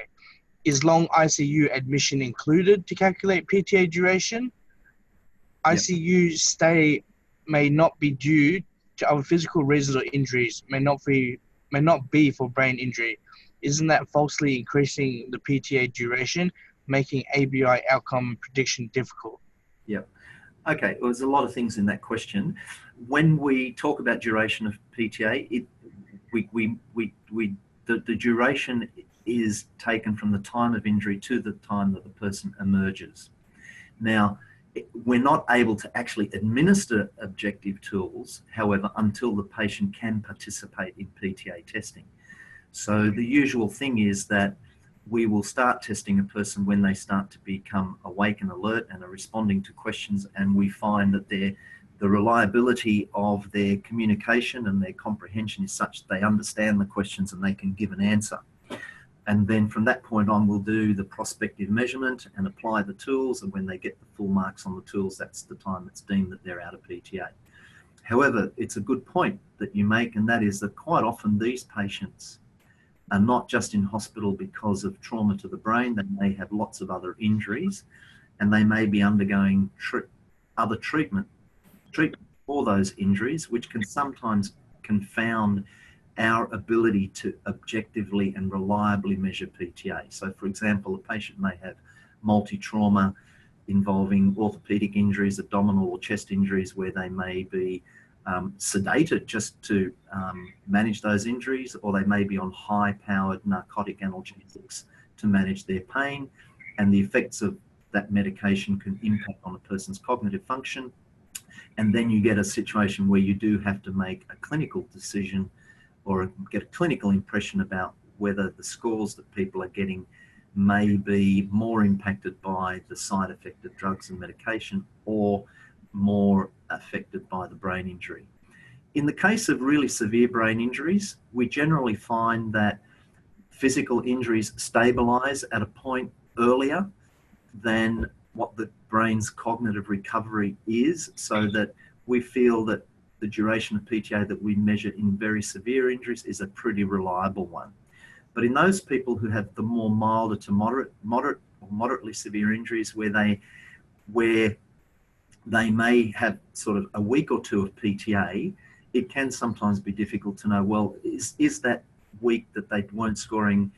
Is long ICU admission included to calculate PTA duration? Yep. ICU stay may not be due to other physical reasons or injuries, may not be for brain injury. Isn't that falsely increasing the PTA duration, making ABI outcome prediction difficult? Yep. Okay, well, there's a lot of things in that question. When we talk about duration of PTA, the duration is taken from the time of injury to the time that the person emerges. Now, we're not able to actually administer objective tools, however, until the patient can participate in PTA testing. So the usual thing is that we will start testing a person when they start to become awake and alert and are responding to questions, and we find that the reliability of their communication and their comprehension is such that they understand the questions and they can give an answer. And then from that point on, we'll do the prospective measurement and apply the tools, and when they get the full marks on the tools, that's the time it's deemed that they're out of PTA. However, it's a good point that you make, and that is that quite often these patients are not just in hospital because of trauma to the brain. They may have lots of other injuries, and they may be undergoing other treatment for those injuries, which can sometimes confound our ability to objectively and reliably measure PTA. So, for example, a patient may have multi-trauma involving orthopedic injuries, abdominal or chest injuries, where they may be sedated just to manage those injuries, or they may be on high-powered narcotic analgesics to manage their pain, and the effects of that medication can impact on a person's cognitive function. And then you get a situation where you do have to make a clinical decision or get a clinical impression about whether the scores that people are getting may be more impacted by the side effect of drugs and medication or more affected by the brain injury. In the case of really severe brain injuries, we generally find that physical injuries stabilize at a point earlier than what the brain's cognitive recovery is, so that we feel that the duration of PTA that we measure in very severe injuries is a pretty reliable one. But in those people who have the more milder to moderate or moderately severe injuries, where they may have sort of a week or two of PTA, it can sometimes be difficult to know, well, is that week that they weren't scoring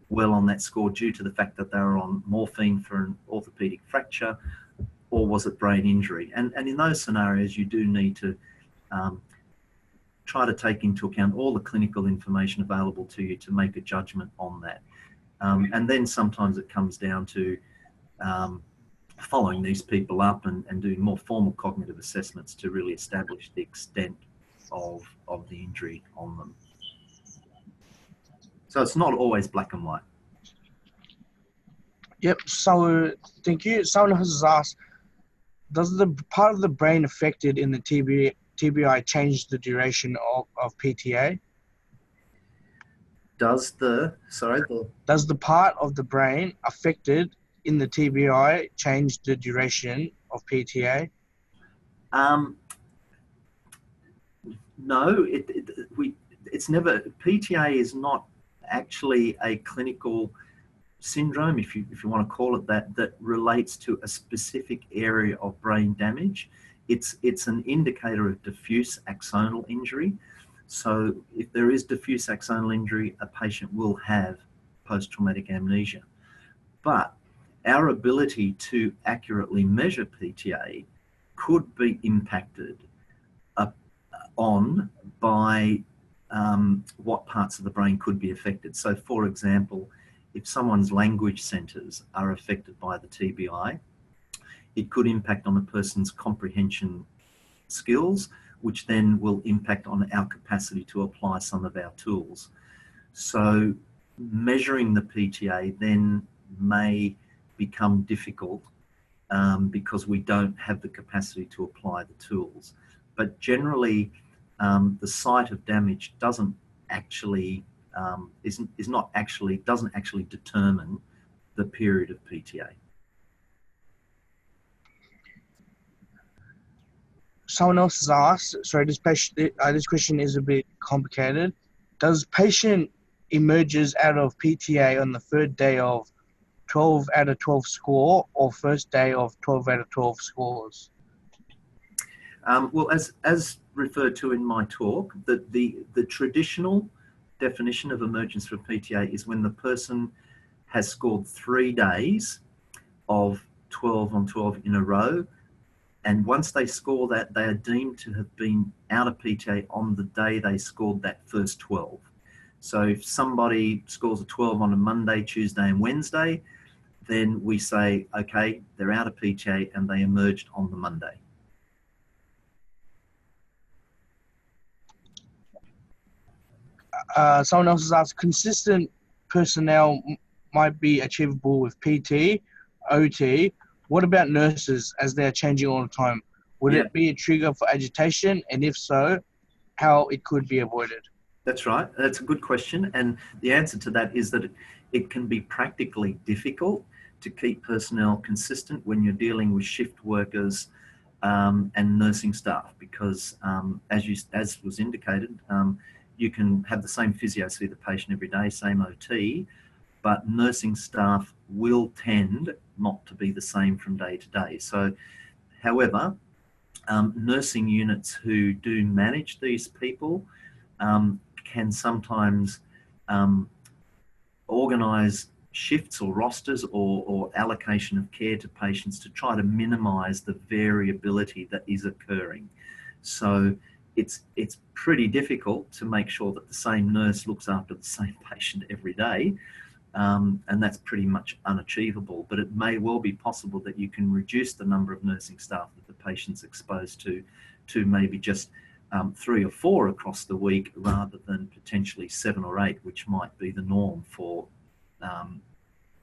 well on that score due to the fact that they were on morphine for an orthopedic fracture, or was it brain injury? And in those scenarios, you do need to try to take into account all the clinical information available to you to make a judgment on that. And then sometimes it comes down to following these people up and doing more formal cognitive assessments to really establish the extent of the injury on them. So it's not always black and white. Yep, so thank you. Someone has asked, does the part of the brain affected in the TBI change the duration of PTA? Does the part of the brain affected in the TBI change the duration of PTA? No, it's never. PTA is not actually a clinical syndrome, if you want to call it that, that relates to a specific area of brain damage. It's an indicator of diffuse axonal injury. So if there is diffuse axonal injury, a patient will have post-traumatic amnesia. But our ability to accurately measure PTA could be impacted on by what parts of the brain could be affected. So, for example, if someone's language centers are affected by the TBI, it could impact on a person's comprehension skills, which then will impact on our capacity to apply some of our tools. So measuring the PTA then may become difficult because we don't have the capacity to apply the tools. But generally, the site of damage doesn't actually doesn't actually determine the period of PTA. Someone else has asked, sorry, this question is a bit complicated. Does patient emerges out of PTA on the third day of 12 out of 12 score or first day of 12 out of 12 scores? Well, as referred to in my talk, the traditional definition of emergence for PTA is when the person has scored 3 days of 12 on 12 in a row, and once they score that, they are deemed to have been out of PTA on the day they scored that first 12. So if somebody scores a 12 on a Monday, Tuesday and Wednesday, then we say, okay, they're out of PTA and they emerged on the Monday. Someone else has asked, consistent personnel might be achievable with PT, OT. What about nurses as they are changing all the time? Would it be a trigger for agitation? And if so, how it could be avoided? That's right. That's a good question. And the answer to that is that it can be practically difficult to keep personnel consistent when you're dealing with shift workers and nursing staff, because as was indicated, you can have the same physio see the patient every day, same OT, but nursing staff will tend not to be the same from day to day. So, however, nursing units who do manage these people can sometimes organise shifts or rosters or allocation of care to patients to try to minimise the variability that is occurring. So it's pretty difficult to make sure that the same nurse looks after the same patient every day, and that's pretty much unachievable. But it may well be possible that you can reduce the number of nursing staff that the patient's exposed to maybe just 3 or 4 across the week, rather than potentially 7 or 8, which might be the norm for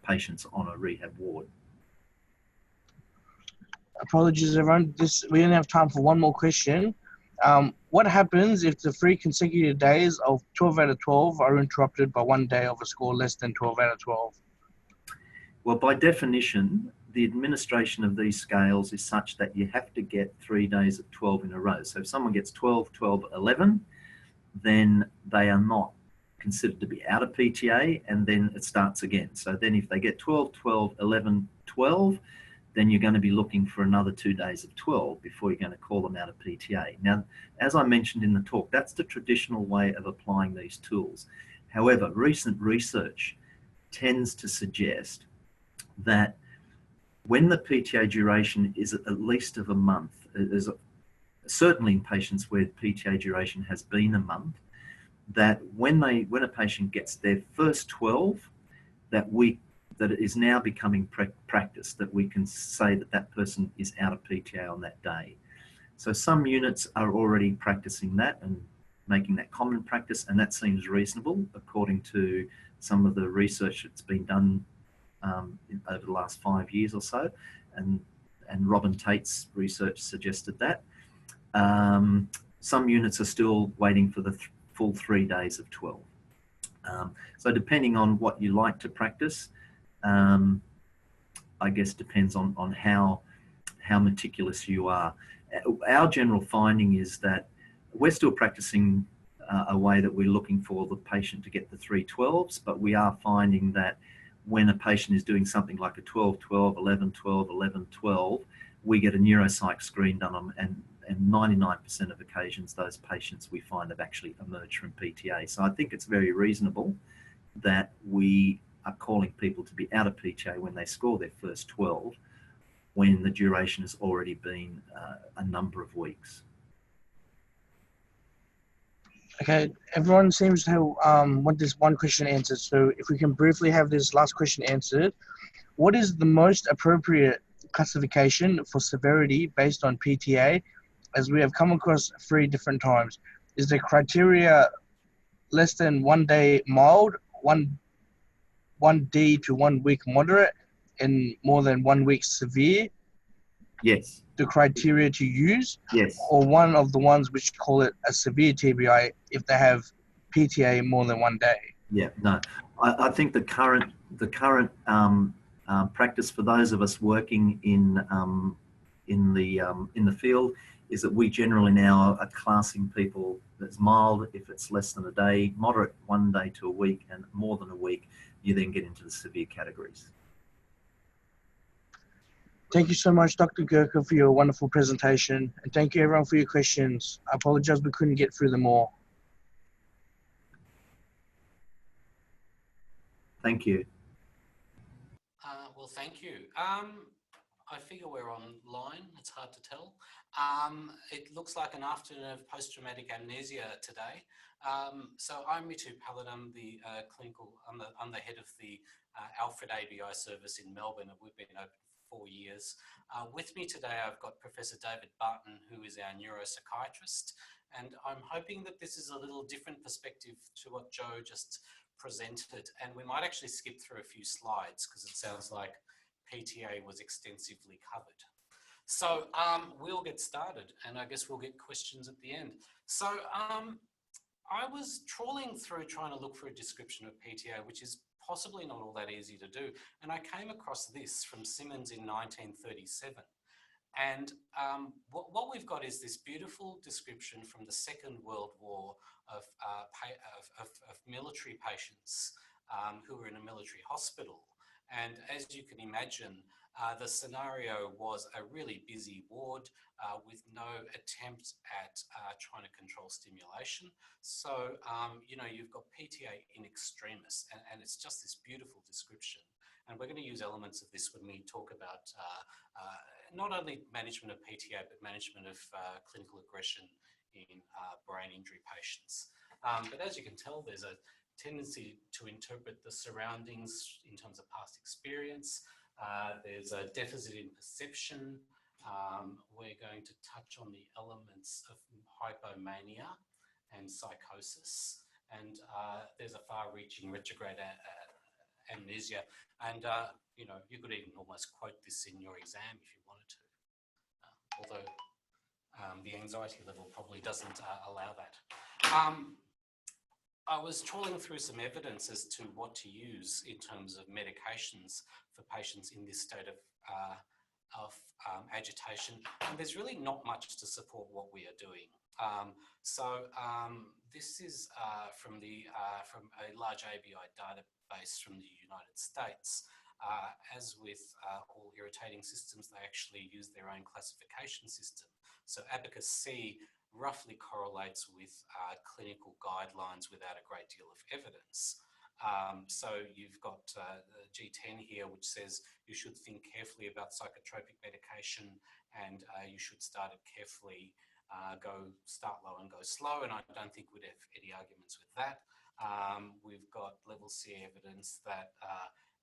patients on a rehab ward. Apologies, everyone. We only have time for one more question. What happens if the 3 consecutive days of 12 out of 12 are interrupted by 1 day of a score less than 12 out of 12? Well, by definition, the administration of these scales is such that you have to get 3 days of 12 in a row. So if someone gets 12, 12, 11, then they are not considered to be out of PTA, and then it starts again. So then if they get 12, 12, 11, 12, then you're going to be looking for another 2 days of 12 before you're going to call them out of PTA. Now, as I mentioned in the talk, that's the traditional way of applying these tools. However, recent research tends to suggest that when the PTA duration is at least of a month, certainly in patients where PTA duration has been a month, that when a patient gets their first 12, that it is now becoming practice, that we can say that that person is out of PTA on that day. So some units are already practicing that and making that common practice, and that seems reasonable according to some of the research that's been done over the last 5 years or so, and Robin Tate's research suggested that. Some units are still waiting for the full 3 days of 12. So depending on what you like to practice, I guess depends on how meticulous you are. Our general finding is that we're still practicing a way that we're looking for the patient to get the 3 12s, but we are finding that when a patient is doing something like a 12, 12, 11, 12, 11, 12, we get a neuropsych screen done on, and 99% of occasions those patients we find have actually emerged from PTA. So I think it's very reasonable that we are calling people to be out of PTA when they score their first 12, when the duration has already been a number of weeks. Okay, everyone seems to want this one question answered. So if we can briefly have this last question answered, what is the most appropriate classification for severity based on PTA, as we have come across 3 different times? Is the criteria less than 1 day mild, 1D to 1 week moderate, and more than 1 week severe? Yes. The criteria to use? Yes. Or one of the ones which call it a severe TBI if they have PTA more than 1 day? Yeah, no. I think the current practice for those of us working in the field is that we generally now are classing people as mild if it's less than a day, moderate 1 day to a week, and more than a week, you then get into the severe categories. Thank you so much, Dr. Gurka, for your wonderful presentation. And thank you, everyone, for your questions. I apologize we couldn't get through them all. Thank you. Well, thank you. I figure we're online. It's hard to tell. It looks like an afternoon of post-traumatic amnesia today. So I'm Mithu, Palit. I'm the I'm the head of the Alfred ABI service in Melbourne. We've been open for 4 years. With me today, I've got Professor David Barton, who is our neuropsychiatrist, and I'm hoping that this is a little different perspective to what Joe just presented, and we might actually skip through a few slides because it sounds like PTA was extensively covered. So we'll get started, and I guess we'll get questions at the end. So I was trawling through trying to look for a description of PTA, which is possibly not all that easy to do, and I came across this from Simmons in 1937. And what we've got is this beautiful description from the Second World War of military patients who were in a military hospital. And as you can imagine, the scenario was a really busy ward with no attempt at trying to control stimulation. So, you know, you've got PTA in extremis, and it's just this beautiful description. And we're going to use elements of this when we talk about not only management of PTA, but management of clinical aggression in brain injury patients. But as you can tell, there's a tendency to interpret the surroundings in terms of past experience. There's a deficit in perception. We're going to touch on the elements of hypomania and psychosis. And there's a far-reaching retrograde amnesia. And, you know, you could even almost quote this in your exam if you wanted to, although the anxiety level probably doesn't allow that. I was trawling through some evidence as to what to use in terms of medications for patients in this state of agitation, and there's really not much to support what we are doing. This is from a large ABI database from the United States. As with all irritating systems, they actually use their own classification system. So Abacus-C roughly correlates with clinical guidelines without a great deal of evidence. So you've got the G10 here, which says you should think carefully about psychotropic medication, and you should start it carefully, start low and go slow, and I don't think we'd have any arguments with that. We've got level C evidence that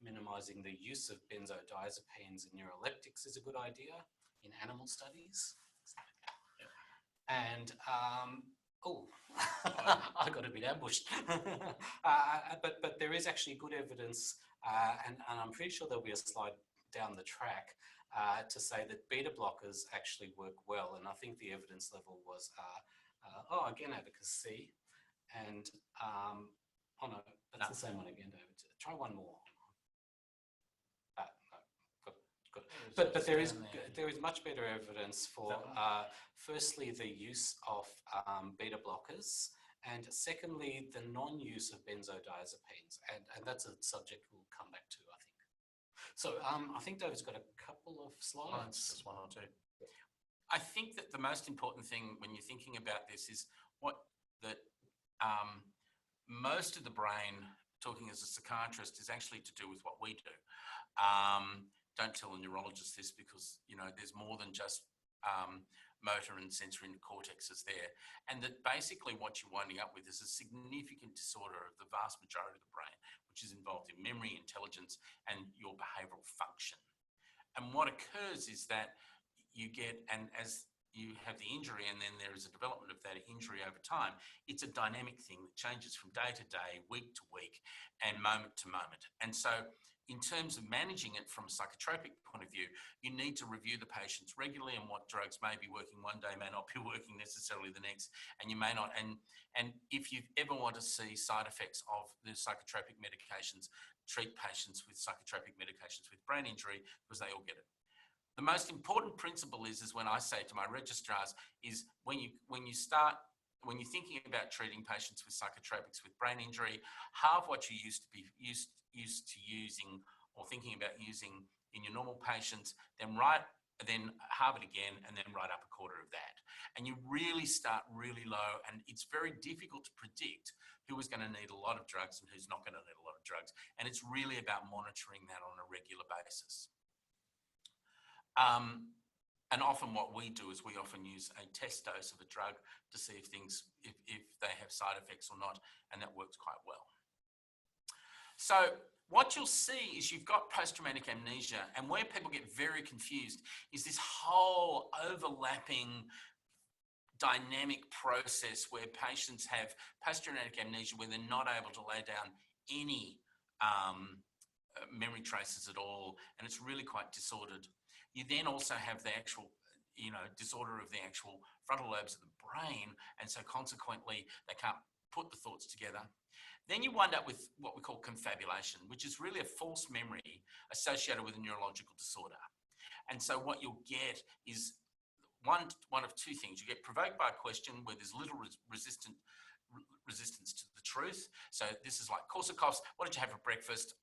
minimizing the use of benzodiazepines and neuroleptics is a good idea in animal studies. And, I got a bit ambushed. But there is actually good evidence, and I'm pretty sure there'll be a slide down the track to say that beta blockers actually work well. And I think the evidence level was, again, Abacus-C. And, oh no, that's the same one again, David. Try one more. But there is much better evidence for firstly the use of beta blockers, and secondly the non-use of benzodiazepines, and that's a subject we'll come back to, I think. So I think David's got a couple of slides. Just one or two. I think that the most important thing when you're thinking about this is most of the brain, talking as a psychiatrist, is actually to do with what we do. Don't tell a neurologist this because, you know, there's more than just motor and sensory cortexes there. And that basically what you're winding up with is a significant disorder of the vast majority of the brain, which is involved in memory, intelligence, and your behavioural function. And what occurs is that you get, and as you have the injury and then there is a development of that injury over time, it's a dynamic thing that changes from day to day, week to week, and moment to moment. And so in terms of managing it from a psychotropic point of view, you need to review the patients regularly and what drugs may be working one day may not be working necessarily the next, and you may not. And if you ever want to see side effects of the psychotropic medications, treat patients with psychotropic medications with brain injury because they all get it. The most important principle is when I say to my registrars is when you're thinking about treating patients with psychotropics with brain injury, halve what you used to using or thinking about using in your normal patients, then halve it again, and then write up a quarter of that. And you really start really low, and it's very difficult to predict who is going to need a lot of drugs and who's not going to need a lot of drugs. And it's really about monitoring that on a regular basis. And often what we do is we often use a test dose of a drug to see if they have side effects or not, and that works quite well. So what you'll see is you've got post-traumatic amnesia, and where people get very confused is this whole overlapping dynamic process where patients have post-traumatic amnesia where they're not able to lay down any memory traces at all, and it's really quite disordered. You then also have the actual, disorder of the actual frontal lobes of the brain, and so consequently they can't put the thoughts together. Then you wind up with what we call confabulation, which is really a false memory associated with a neurological disorder. And so what you'll get is one of two things. You get provoked by a question where there's little resistance to the truth. So this is like Korsakoff's, what did you have for breakfast?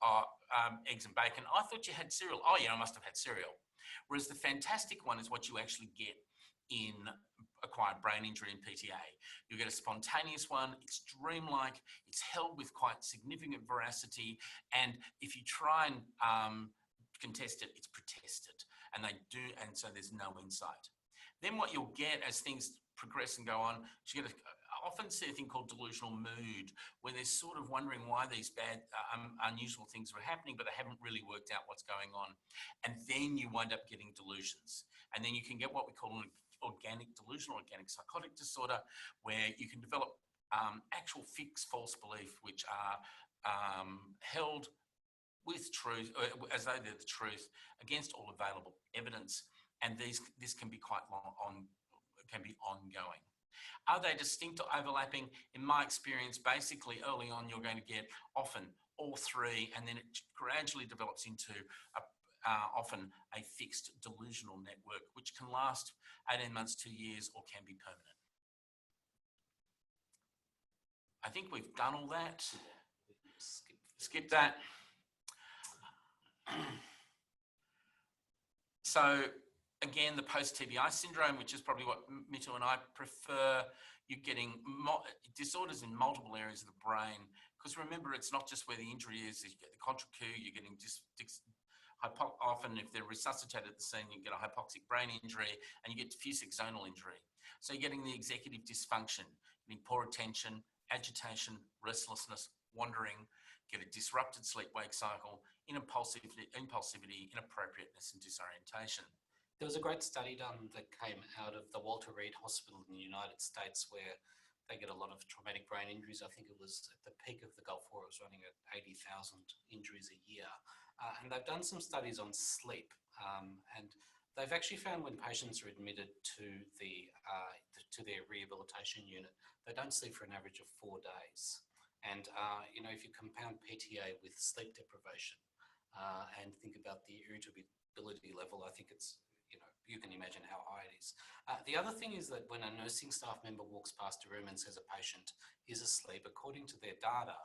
Eggs and bacon. I thought you had cereal. Oh yeah, I must have had cereal. Whereas the fantastic one is what you actually get in acquired brain injury in PTA. You get a spontaneous one, it's dreamlike, it's held with quite significant veracity, and if you try and contest it, it's protested, and they do, and so there's no insight. Then what you'll get as things progress and go on, you get I often see a thing called delusional mood, where they're sort of wondering why these bad, unusual things are happening, but they haven't really worked out what's going on. And then you wind up getting delusions. And then you can get what we call an organic delusion, organic psychotic disorder, where you can develop actual fixed false belief, which are held with truth, as though they're the truth, against all available evidence. And this can be quite long can be ongoing. Are they distinct or overlapping? In my experience, basically early on, you're going to get often all three, and then it gradually develops into often a fixed delusional network, which can last 18 months, 2 years, or can be permanent. I think we've done all that. Skip that. So again, the post-TBI syndrome, which is probably what Mithu and I prefer, you're getting disorders in multiple areas of the brain. Because remember, it's not just where the injury is, you get the contracture, you're getting often if they're resuscitated at the scene, you get a hypoxic brain injury, and you get diffuse axonal injury. So you're getting the executive dysfunction, getting poor attention, agitation, restlessness, wandering, get a disrupted sleep-wake cycle, impulsivity, inappropriateness, and disorientation. There was a great study done that came out of the Walter Reed Hospital in the United States, where they get a lot of traumatic brain injuries. I think it was at the peak of the Gulf War, it was running at 80,000 injuries a year. And they've done some studies on sleep. And they've actually found when patients are admitted to their rehabilitation unit, they don't sleep for an average of 4 days. And, if you compound PTA with sleep deprivation and think about the irritability level, I think it's, you can imagine how high it is. The other thing is that when a nursing staff member walks past a room and says a patient is asleep, according to their data,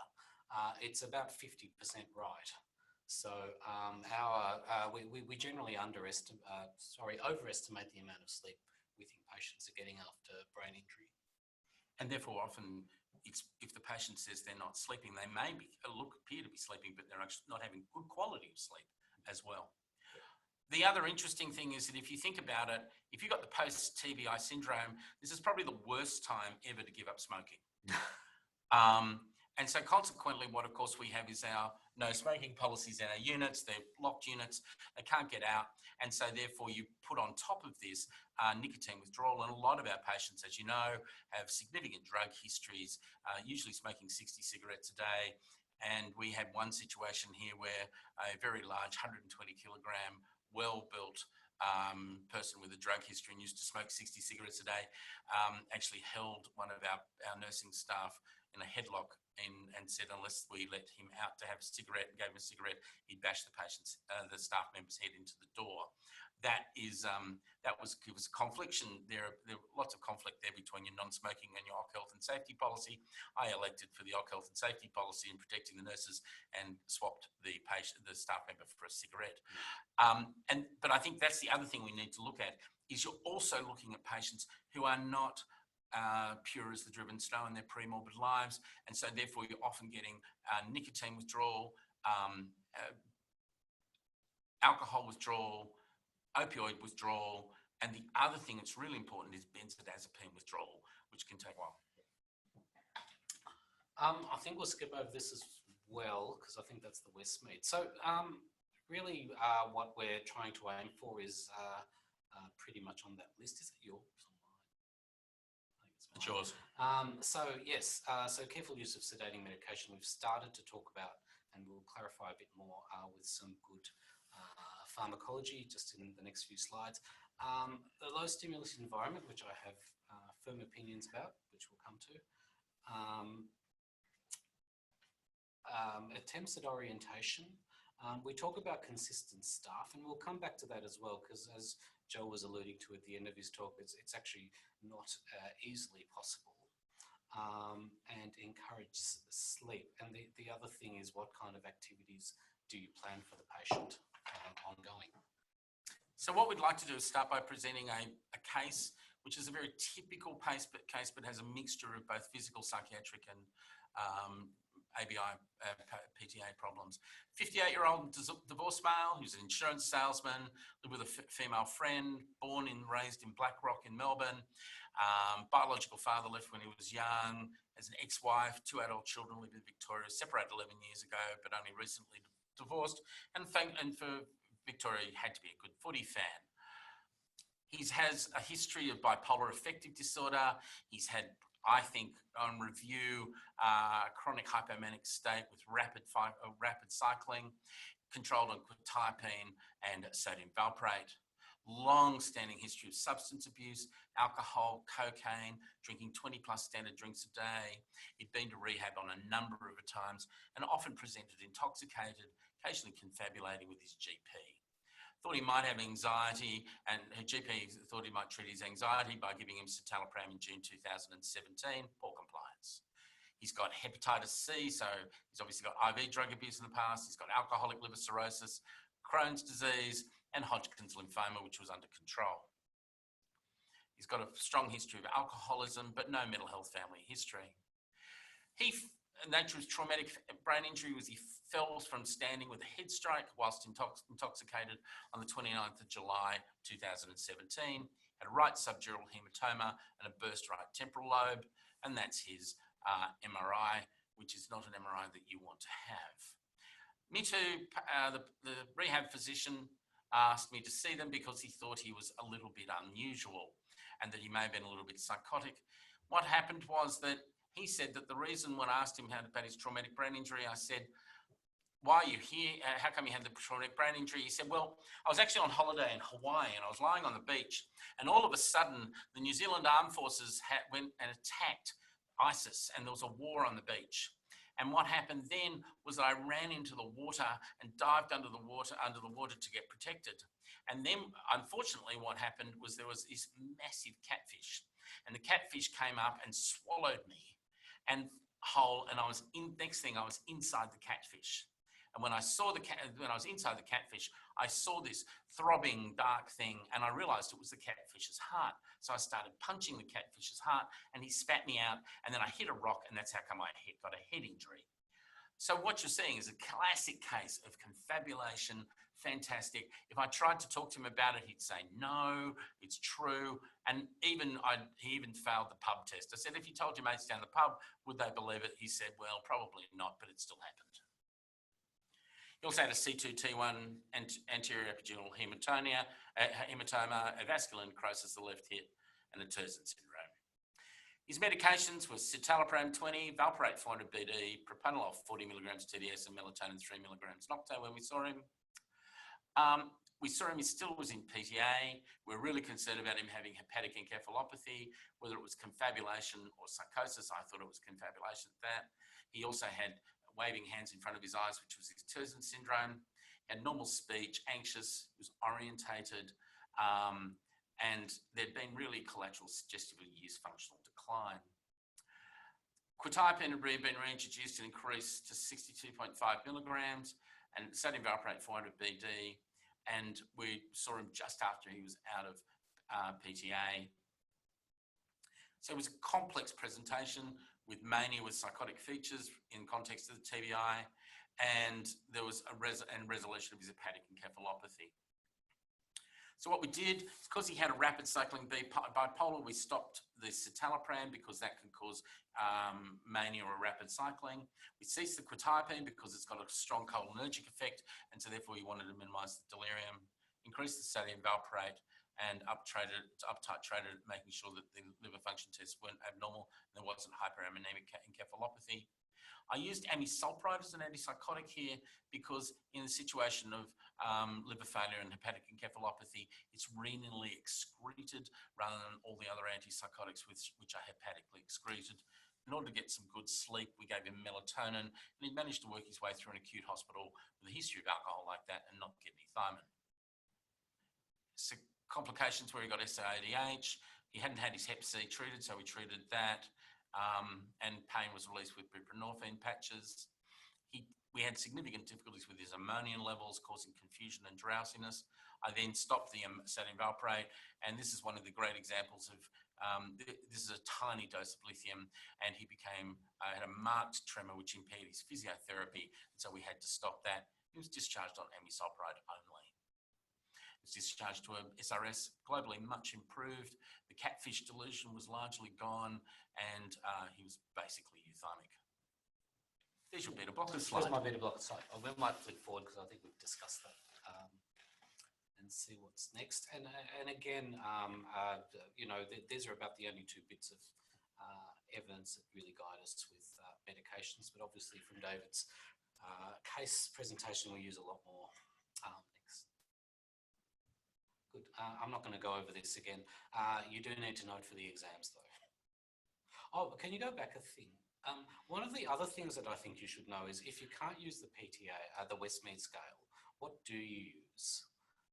it's about 50% right. So we generally overestimate the amount of sleep we think patients are getting after brain injury. And therefore often, if the patient says they're not sleeping, they may appear to be sleeping, but they're actually not having good quality of sleep as well. The other interesting thing is that if you think about it, if you've got the post-TBI syndrome, this is probably the worst time ever to give up smoking. And so consequently, what of course we have is our no smoking policies in our units. They're locked units, they can't get out. And so therefore you put on top of this nicotine withdrawal. And a lot of our patients, as you know, have significant drug histories, usually smoking 60 cigarettes a day. And we had one situation here where a very large 120 kilogram, well-built person with a drug history and used to smoke 60 cigarettes a day, actually held one of our nursing staff in a headlock and said unless we let him out to have a cigarette and gave him a cigarette, he'd bash the staff member's head into the door. That was confliction. There are lots of conflict there between your non-smoking and your OC health and safety policy. I elected for the OC health and safety policy in protecting the nurses and swapped the staff member for a cigarette. But I think that's the other thing we need to look at is you're also looking at patients who are not pure as the driven snow in their pre-morbid lives, and so therefore you're often getting nicotine withdrawal, alcohol withdrawal, opioid withdrawal, and the other thing that's really important is benzodiazepine withdrawal, which can take a while. I think we'll skip over this as well, because I think that's the Westmead. So really what we're trying to aim for is pretty much on that list. Is it yours? I think it's It's yours. So careful use of sedating medication we've started to talk about, and we'll clarify a bit more with some good pharmacology just in the next few slides. The low stimulus environment, which I have firm opinions about, which we'll come to. Attempts at orientation. We talk about consistent staff, and we'll come back to that as well, because as Joe was alluding to at the end of his talk, it's actually not easily possible. And encourage sleep. And the other thing is, what kind of activities do you plan for the patient ongoing? So what we'd like to do is start by presenting a case, which is a very typical case, but has a mixture of both physical, psychiatric and ABI, PTA problems. 58-year-old divorced male who's an insurance salesman, lived with a female friend, born and raised in Blackrock in Melbourne. Biological father left when he was young, has an ex-wife, 2 adult children, lived in Victoria, separated 11 years ago, but only recently divorced. And for Victoria, he had to be a good footy fan. He has a history of bipolar affective disorder. He's had, I think, on review, chronic hypomanic state with rapid cycling, controlled on quetiapine and sodium valproate. Long-standing history of substance abuse, alcohol, cocaine, drinking 20+ standard drinks a day. He'd been to rehab on a number of times and often presented intoxicated, occasionally confabulating with his GP. Thought he might have anxiety, and her GP thought he might treat his anxiety by giving him citalopram in June 2017, poor compliance. He's got hepatitis C, so he's obviously got IV drug abuse in the past. He's got alcoholic liver cirrhosis, Crohn's disease, and Hodgkin's lymphoma, which was under control. He's got a strong history of alcoholism, but no mental health family history. Nature of traumatic brain injury was he fell from standing with a head strike whilst intoxicated on the 29th of July 2017, had a right subdural hematoma and a burst right temporal lobe, and that's his MRI, which is not an MRI that you want to have. Mithu, the rehab physician, asked me to see them because he thought he was a little bit unusual and that he may have been a little bit psychotic. What happened was that he said that the reason when I asked him about his traumatic brain injury, I said, why are you here? How come you had the traumatic brain injury? He said, well, I was actually on holiday in Hawaii and I was lying on the beach, and all of a sudden the New Zealand Armed Forces went and attacked ISIS, and there was a war on the beach. And what happened then was that I ran into the water and dived under the water to get protected. And then, unfortunately, what happened was there was this massive catfish, and the catfish came up and swallowed me and whole. And I was inside the catfish. And when I was inside the catfish, I saw this throbbing dark thing, and I realized it was the catfish's heart. So I started punching the catfish's heart, and he spat me out, and then I hit a rock, and that's how come I got a head injury. So what you're seeing is a classic case of confabulation. Fantastic. If I tried to talk to him about it, he'd say, no, it's true. And he even failed the pub test. I said, if you told your mates down the pub, would they believe it? He said, well, probably not, but it still happened. He also had a C2T1 anterior epidural hematoma, a vascular necrosis of the left hip, and a Terson syndrome. His medications were citalopram 20, valproate 400 BD, propranolol 40 milligrams TDS, and melatonin 3 milligrams Nocto when we saw him. He still was in PTA. We're really concerned about him having hepatic encephalopathy, whether it was confabulation or psychosis. I thought it was confabulation at that. He also had waving hands in front of his eyes, which was his Terson syndrome. He had normal speech, anxious, was orientated, and there'd been really collateral suggestive of years functional decline. Quetiapine had been reintroduced and increased to 62.5 milligrams, and sodium valproate 400 BD, and we saw him just after he was out of PTA. So it was a complex presentation with mania with psychotic features in context of the TBI, and there was a resolution of his hepatic encephalopathy. So what we did, because he had a rapid cycling bipolar, we stopped the citalopram because that can cause mania or rapid cycling. We ceased the quetiapine because it's got a strong cholinergic effect, and so therefore we wanted to minimize the delirium. Increased the sodium valproate and up-titrated, making sure that the liver function tests weren't abnormal and there wasn't hyperammonemic encephalopathy. I used amisulpride as an antipsychotic here because in the situation of liver failure and hepatic encephalopathy, it's renally excreted rather than all the other antipsychotics which are hepatically excreted. In order to get some good sleep, we gave him melatonin, and he managed to work his way through an acute hospital with a history of alcohol like that and not get any thiamine. So complications where he got SAADH, he hadn't had his hep C treated, so we treated that, and pain was released with buprenorphine patches. We had significant difficulties with his ammonium levels, causing confusion and drowsiness. I then stopped the sodium valproate, and this is one of the great examples of this is a tiny dose of lithium, and he had a marked tremor which impaired his physiotherapy, and so we had to stop that. He was discharged on amisulpride only. He was discharged to a SRS, globally much improved. The catfish delusion was largely gone, and he was basically euthymic. There's your beta blocker slide. There's my beta blocker slide. We might flick forward because I think we've discussed that. And see what's next. And again, you know, these are about the only two bits of evidence that really guide us with medications. But obviously, from David's case presentation, we use a lot more. Next. Good. I'm not going to go over this again. You do need to note for the exams, though. Oh, can you go back a thing? One of the other things that I think you should know is if you can't use the PTA, the Westmead scale, what do you use?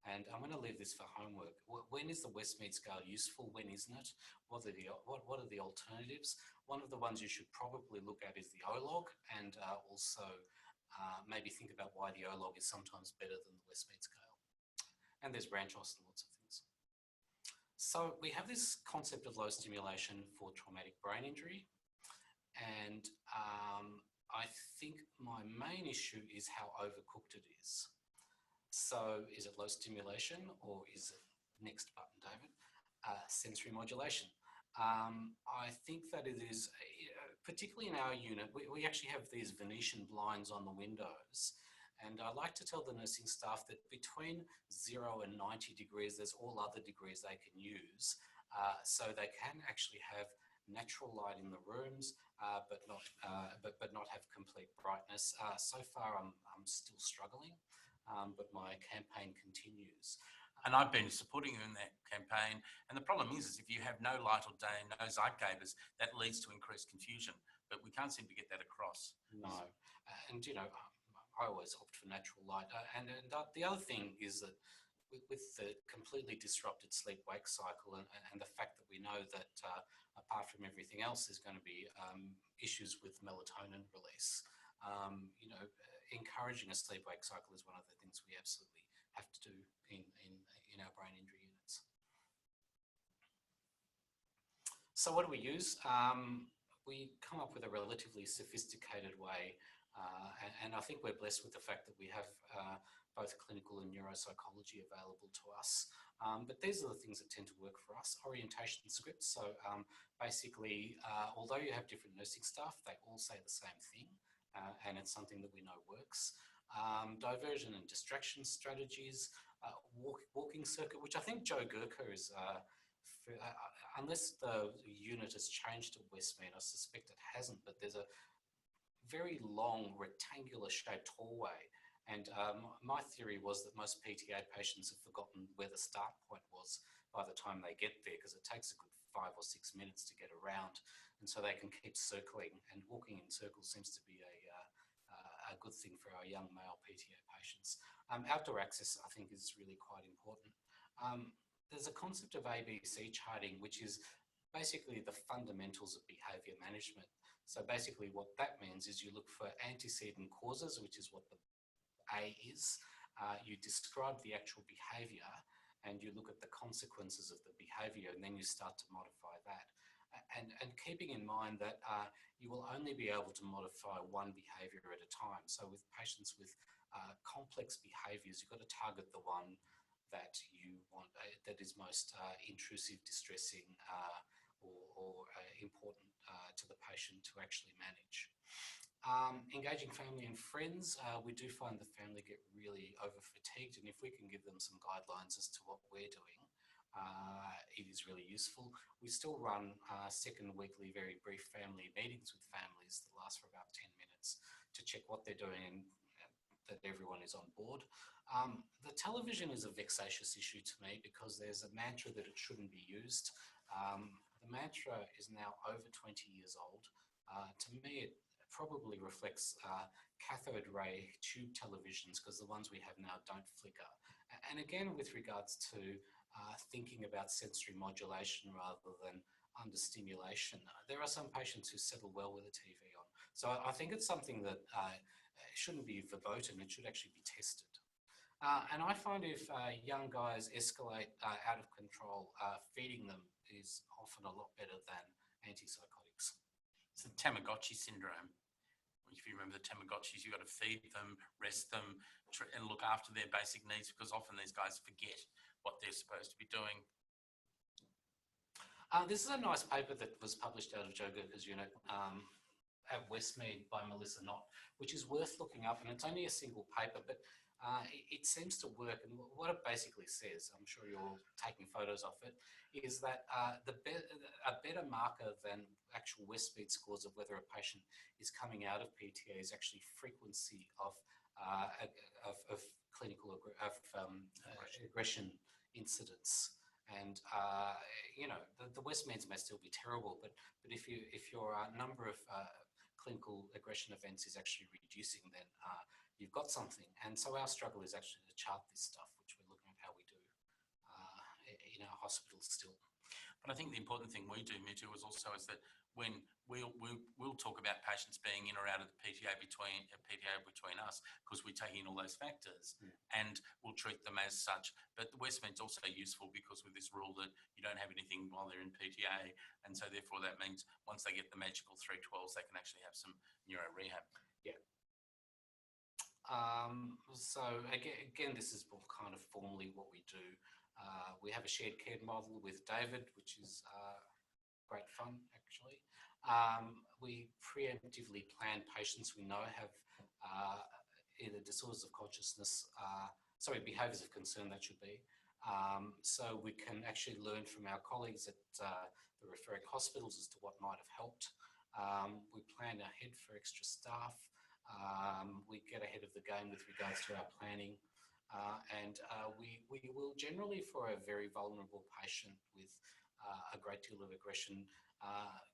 And I'm going to leave this for homework. When is the Westmead scale useful? When isn't it? What are the alternatives? One of the ones you should probably look at is the O-log, and also maybe think about why the O-log is sometimes better than the Westmead scale. And there's Branchos and lots of things. So we have this concept of low stimulation for traumatic brain injury. And I think my main issue is how overcooked it is. So is it low stimulation, or is it, next button, David, sensory modulation? I think that it is, particularly in our unit, we actually have these Venetian blinds on the windows. And I like to tell the nursing staff that between 0 and 90 degrees, there's all other degrees they can use. So they can actually have natural light in the rooms, but not have complete brightness. So far, I'm still struggling. But my campaign continues. And I've been supporting you in that campaign. And the problem is if you have no light or day, no Zeitgebers, that leads to increased confusion. But we can't seem to get that across. No. And, you know, I always opt for natural light. And the other thing is that with the completely disrupted sleep-wake cycle and the fact that we know that apart from everything else, there's going to be issues with melatonin release, you know, encouraging a sleep-wake cycle is one of the things we absolutely have to do in our brain injury units. So what do we use? We come up with a relatively sophisticated way, and I think we're blessed with the fact that we have both clinical and neuropsychology available to us. But these are the things that tend to work for us. Orientation scripts. So basically, although you have different nursing staff, they all say the same thing. And it's something that we know works. Diversion and distraction strategies, walking circuit, which I think Joe Gurka is, unless the unit has changed to Westmead, I suspect it hasn't, but there's a very long rectangular shaped hallway. And my theory was that most PTA patients have forgotten where the start point was by the time they get there, because it takes a good 5 or 6 minutes to get around. And so they can keep circling, and walking in circles seems to be a good thing for our young male PTA patients. Outdoor access, I think, is really quite important. There's a concept of ABC charting, which is basically the fundamentals of behaviour management. So basically what that means is you look for antecedent causes, which is what the A is. You describe the actual behaviour, and you look at the consequences of the behaviour, and then you start to modify that. And keeping in mind that you will only be able to modify one behaviour at a time. So with patients with complex behaviours, you've got to target the one that you want, that is most intrusive, distressing, or important to the patient to actually manage. Engaging family and friends, we do find the family get really over fatigued, and if we can give them some guidelines as to what we're doing, it is really useful. We still run second weekly, very brief family meetings with families that last for about 10 minutes to check what they're doing and that everyone is on board. The television is a vexatious issue to me because there's a mantra that it shouldn't be used. The mantra is now over 20 years old. To me, it probably reflects cathode ray tube televisions because the ones we have now don't flicker. And again, with regards to thinking about sensory modulation rather than understimulation, there are some patients who settle well with a TV on. So I think it's something that shouldn't be verboten, it should actually be tested. And I find if young guys escalate out of control, feeding them is often a lot better than antipsychotics. It's the Tamagochi Syndrome. If you remember the Tamagotchis, you've got to feed them, rest them, and look after their basic needs because often these guys forget what they're supposed to be doing. This is a nice paper that was published out of Joe Gurka's unit at Westmead by Melissa Knott, which is worth looking up, and it's only a single paper, but it seems to work. And what it basically says, I'm sure you're taking photos of it, is that a better marker than actual Westmead scores of whether a patient is coming out of PTA is actually frequency of clinical aggression incidents. And you know, the Westmeads may still be terrible, but if your number of clinical aggression events is actually reducing, then you've got something. And so our struggle is actually to chart this stuff, which we're looking at how we do in our hospitals still. But I think the important thing we do, Mithu, is that when we'll talk about patients being in or out of the PTA between us, because we're taking all those factors, and we'll treat them as such. But the Westmead's also useful because with this rule that you don't have anything while they're in PTA, and so therefore that means once they get the magical 312s, they can actually have some neuro rehab. Yeah. So again, this is kind of formally what we do. We have a shared care model with David, which is great fun, actually. We preemptively plan patients we know have either disorders of consciousness, behaviours of concern, that should be. So we can actually learn from our colleagues at the referring hospitals as to what might have helped. We plan ahead for extra staff. We get ahead of the game with regards to our planning. And we will generally, for a very vulnerable patient with a great deal of aggression,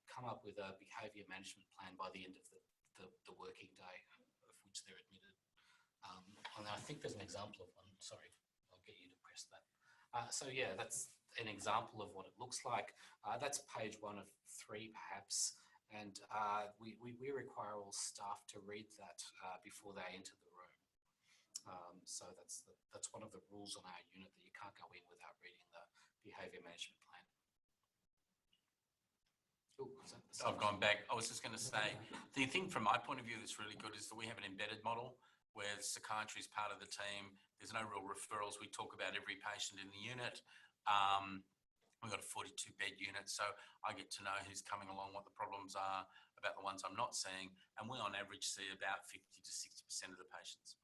come up with a behaviour management plan by the end of the working day of which they're admitted. And I think there's an example of one. Sorry, I'll get you to press that. So yeah, that's an example of what it looks like. That's page 1 of 3, perhaps. And we require all staff to read that before they enter the room. So that's one of the rules on our unit, that you can't go in without reading the behaviour management plan. Ooh, I've gone back. I was just going to say, the thing from my point of view that's really good is that we have an embedded model where psychiatry is part of the team. There's no real referrals. We talk about every patient in the unit. We've got a 42-bed unit, so I get to know who's coming along, what the problems are, about the ones I'm not seeing, and we on average see about 50 to 60% of the patients.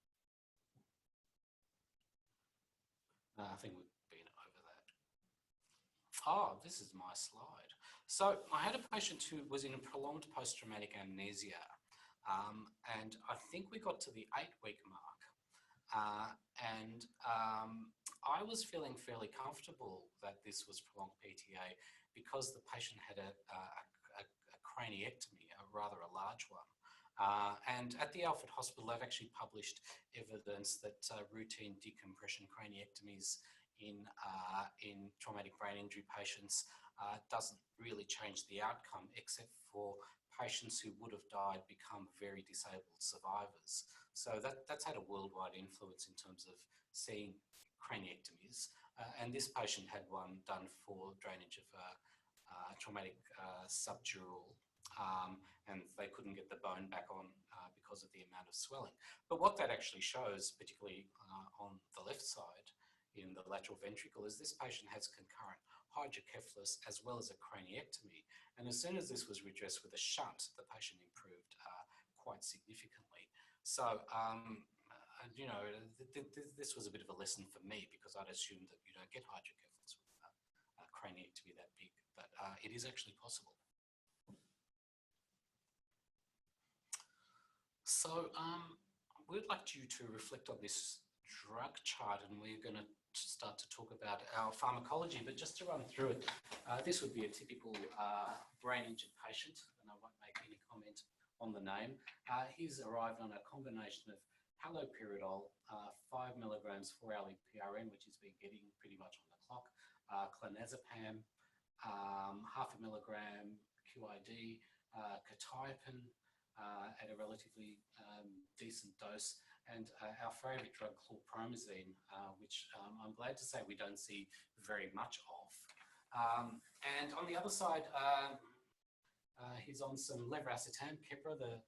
I think we've been over that. Oh, this is my slide. So I had a patient who was in a prolonged post-traumatic amnesia, and I think we got to the 8-week mark. I was feeling fairly comfortable that this was prolonged PTA because the patient had a craniectomy, rather a large one. And at the Alfred Hospital, they've actually published evidence that routine decompression craniectomies in traumatic brain injury patients doesn't really change the outcome, except for patients who would have died become very disabled survivors. So that's had a worldwide influence in terms of seeing craniectomies. And this patient had one done for drainage of traumatic subdural, and they couldn't get the bone back on because of the amount of swelling. But what that actually shows, particularly on the left side in the lateral ventricle, is this patient has concurrent hydrocephalus as well as a craniectomy. And as soon as this was redressed with a shunt, the patient improved quite significantly. So, you know, this was a bit of a lesson for me because I'd assumed that you don't get hydrocephalus with craniate to be that big, but it is actually possible. So we'd like you to reflect on this drug chart, and we're going to start to talk about our pharmacology, but just to run through it, this would be a typical brain-injured patient, and I won't make any comment on the name. He's arrived on a combination of haloperidol, 5 milligrams 4-hourly PRN, which he's been getting pretty much on the clock, Clonazepam, half a milligram QID, Quetiapine at a relatively decent dose, and our favourite drug, Chlorpromazine, which I'm glad to say we don't see very much of. And on the other side, he's on some levetiracetam, Keppra, the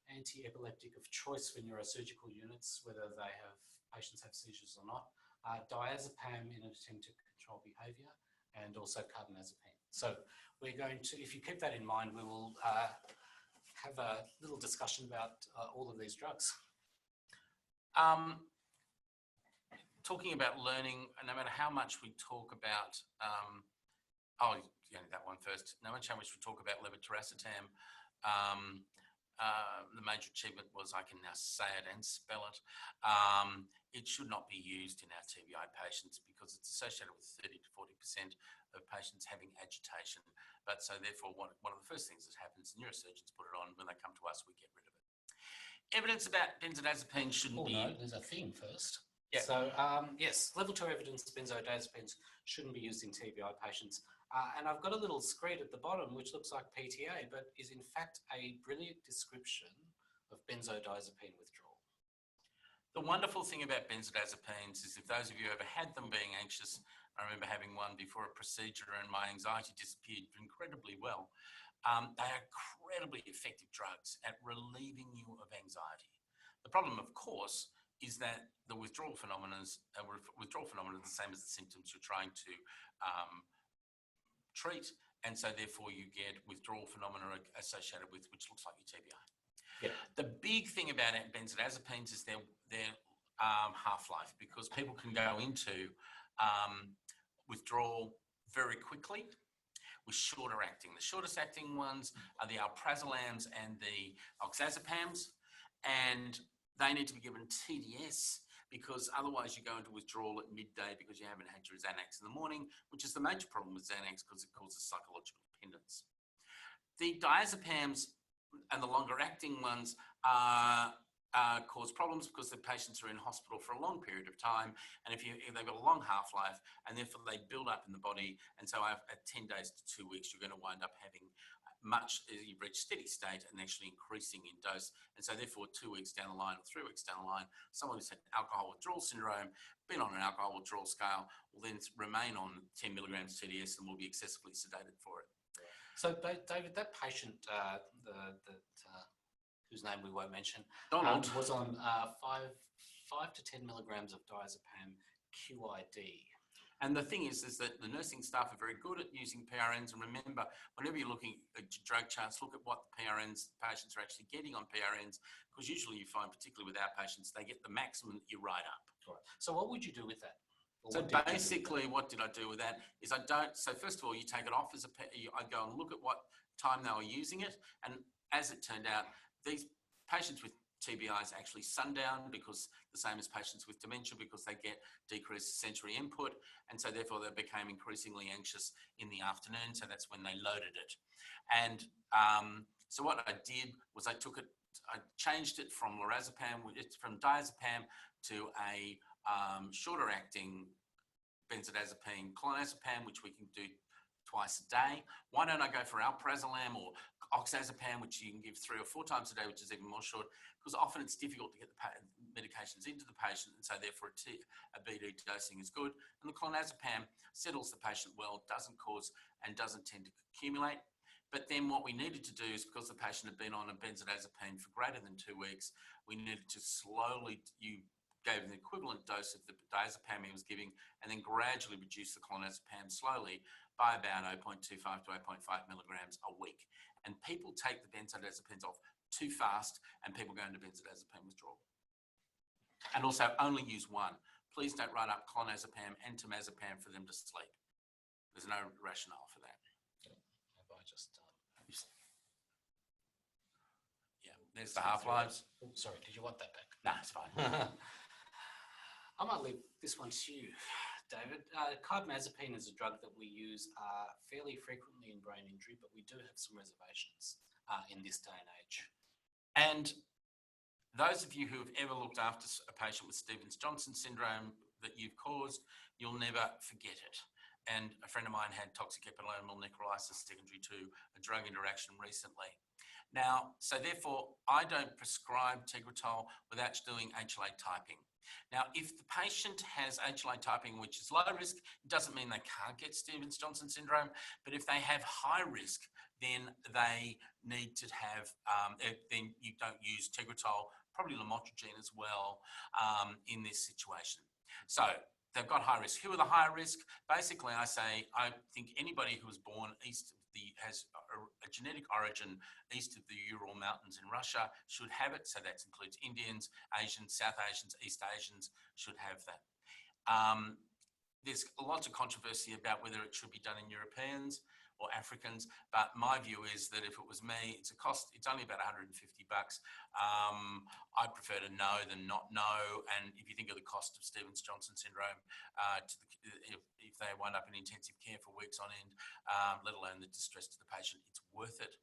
anti-epileptic of choice for neurosurgical units, whether patients have seizures or not, diazepam in an attempt to control behaviour, and also carbamazepine. So we're going to, if you keep that in mind, we will have a little discussion about all of these drugs. Talking about learning, no matter how much we talk about, that one first. No matter how much we talk about levetiracetam, the major achievement was I can now say it and spell it. It should not be used in our TBI patients because it's associated with 30 to 40% of patients having agitation. But so therefore, one of the first things that happens, neurosurgeons put it on. When they come to us, we get rid of it. Evidence about benzodiazepines shouldn't be... No, there's a thing first. Yeah. So, yes, level 2 evidence benzodiazepines shouldn't be used in TBI patients. And I've got a little screed at the bottom which looks like PTA, but is in fact a brilliant description of benzodiazepine withdrawal. The wonderful thing about benzodiazepines is if those of you ever had them being anxious, I remember having one before a procedure and my anxiety disappeared incredibly well. They are incredibly effective drugs at relieving you of anxiety. The problem, of course, is that the withdrawal phenomena is the same as the symptoms you're trying to treat, and so therefore you get withdrawal phenomena associated with which looks like your TBI. Yeah. The big thing about benzodiazepines is their half-life, because people can go into withdrawal very quickly with shorter acting. The shortest acting ones are the alprazolams and the oxazepams, and they need to be given TDS because otherwise you go into withdrawal at midday because you haven't had your Xanax in the morning, which is the major problem with Xanax because it causes psychological dependence. The diazepams and the longer acting ones cause problems because the patients are in hospital for a long period of time, and if they've got a long half-life, and therefore they build up in the body, and so at 10 days to 2 weeks, you're going to wind up having you've reached steady state and actually increasing in dose, and so therefore 2 weeks down the line or 3 weeks down the line, someone who's had alcohol withdrawal syndrome, been on an alcohol withdrawal scale, will then remain on 10 milligrams TDS and will be excessively sedated for it. So, David, that patient, whose name we won't mention, Donald, was on 5 to 10 milligrams of diazepam QID. And the thing is that the nursing staff are very good at using PRNs. And remember, whenever you're looking at drug charts, look at what the PRNs patients are actually getting on PRNs, because usually you find, particularly with our patients, they get the maximum that you write up. Right. So what would you do with that? So basically, what did I do with that? Is so first of all, you take it off I go and look at what time they were using it. And as it turned out, these patients with TBIs actually sundown, because the same as patients with dementia, because they get decreased sensory input, and so therefore they became increasingly anxious in the afternoon. So that's when they loaded it. And so what I did was I changed it from diazepam to a shorter acting benzodiazepine, Clonazepam, which we can do twice a day. Why don't I go for alprazolam or oxazepam, which you can give 3 or 4 times a day, which is even more short, because often it's difficult to get the medications into the patient, and so therefore a BD dosing is good. And the clonazepam settles the patient well, doesn't cause and doesn't tend to accumulate. But then what we needed to do is, because the patient had been on a benzodiazepine for greater than 2 weeks, we needed to you gave the equivalent dose of the diazepam he was giving, and then gradually reduce the clonazepam slowly by about 0.25 to 0.5 milligrams a week. And people take the benzodiazepines off too fast, and people go into benzodiazepine withdrawal. And also only use one. Please don't write up clonazepam and tamazepam for them to sleep. There's no rationale for that. Have I just... Yeah, there's the half-lives. Oh, sorry, did you want that back? No, it's fine. I might leave this one to you, David. Carbamazepine is a drug that we use fairly frequently in brain injury, but we do have some reservations in this day and age. And those of you who have ever looked after a patient with Stevens-Johnson syndrome that you've caused, you'll never forget it. And a friend of mine had toxic epidermal necrolysis secondary to a drug interaction recently. Now, so therefore, I don't prescribe Tegretol without doing HLA typing. Now, if the patient has HLA typing, which is low risk, it doesn't mean they can't get Stevens-Johnson syndrome, but if they have high risk, then they need to have, then you don't use Tegretol, probably lamotrigine as well in this situation. So they've got high risk. Who are the high risk? Basically, I say, I think anybody who was born east of has a genetic origin east of the Ural Mountains in Russia should have it. So that includes Indians, Asians, South Asians, East Asians should have that. There's lots of controversy about whether it should be done in Europeans or Africans, but my view is that if it was me, it's only about $150. I prefer to know than not know. And if you think of the cost of Stevens-Johnson syndrome, if they wind up in intensive care for weeks on end, let alone the distress to the patient, it's worth it.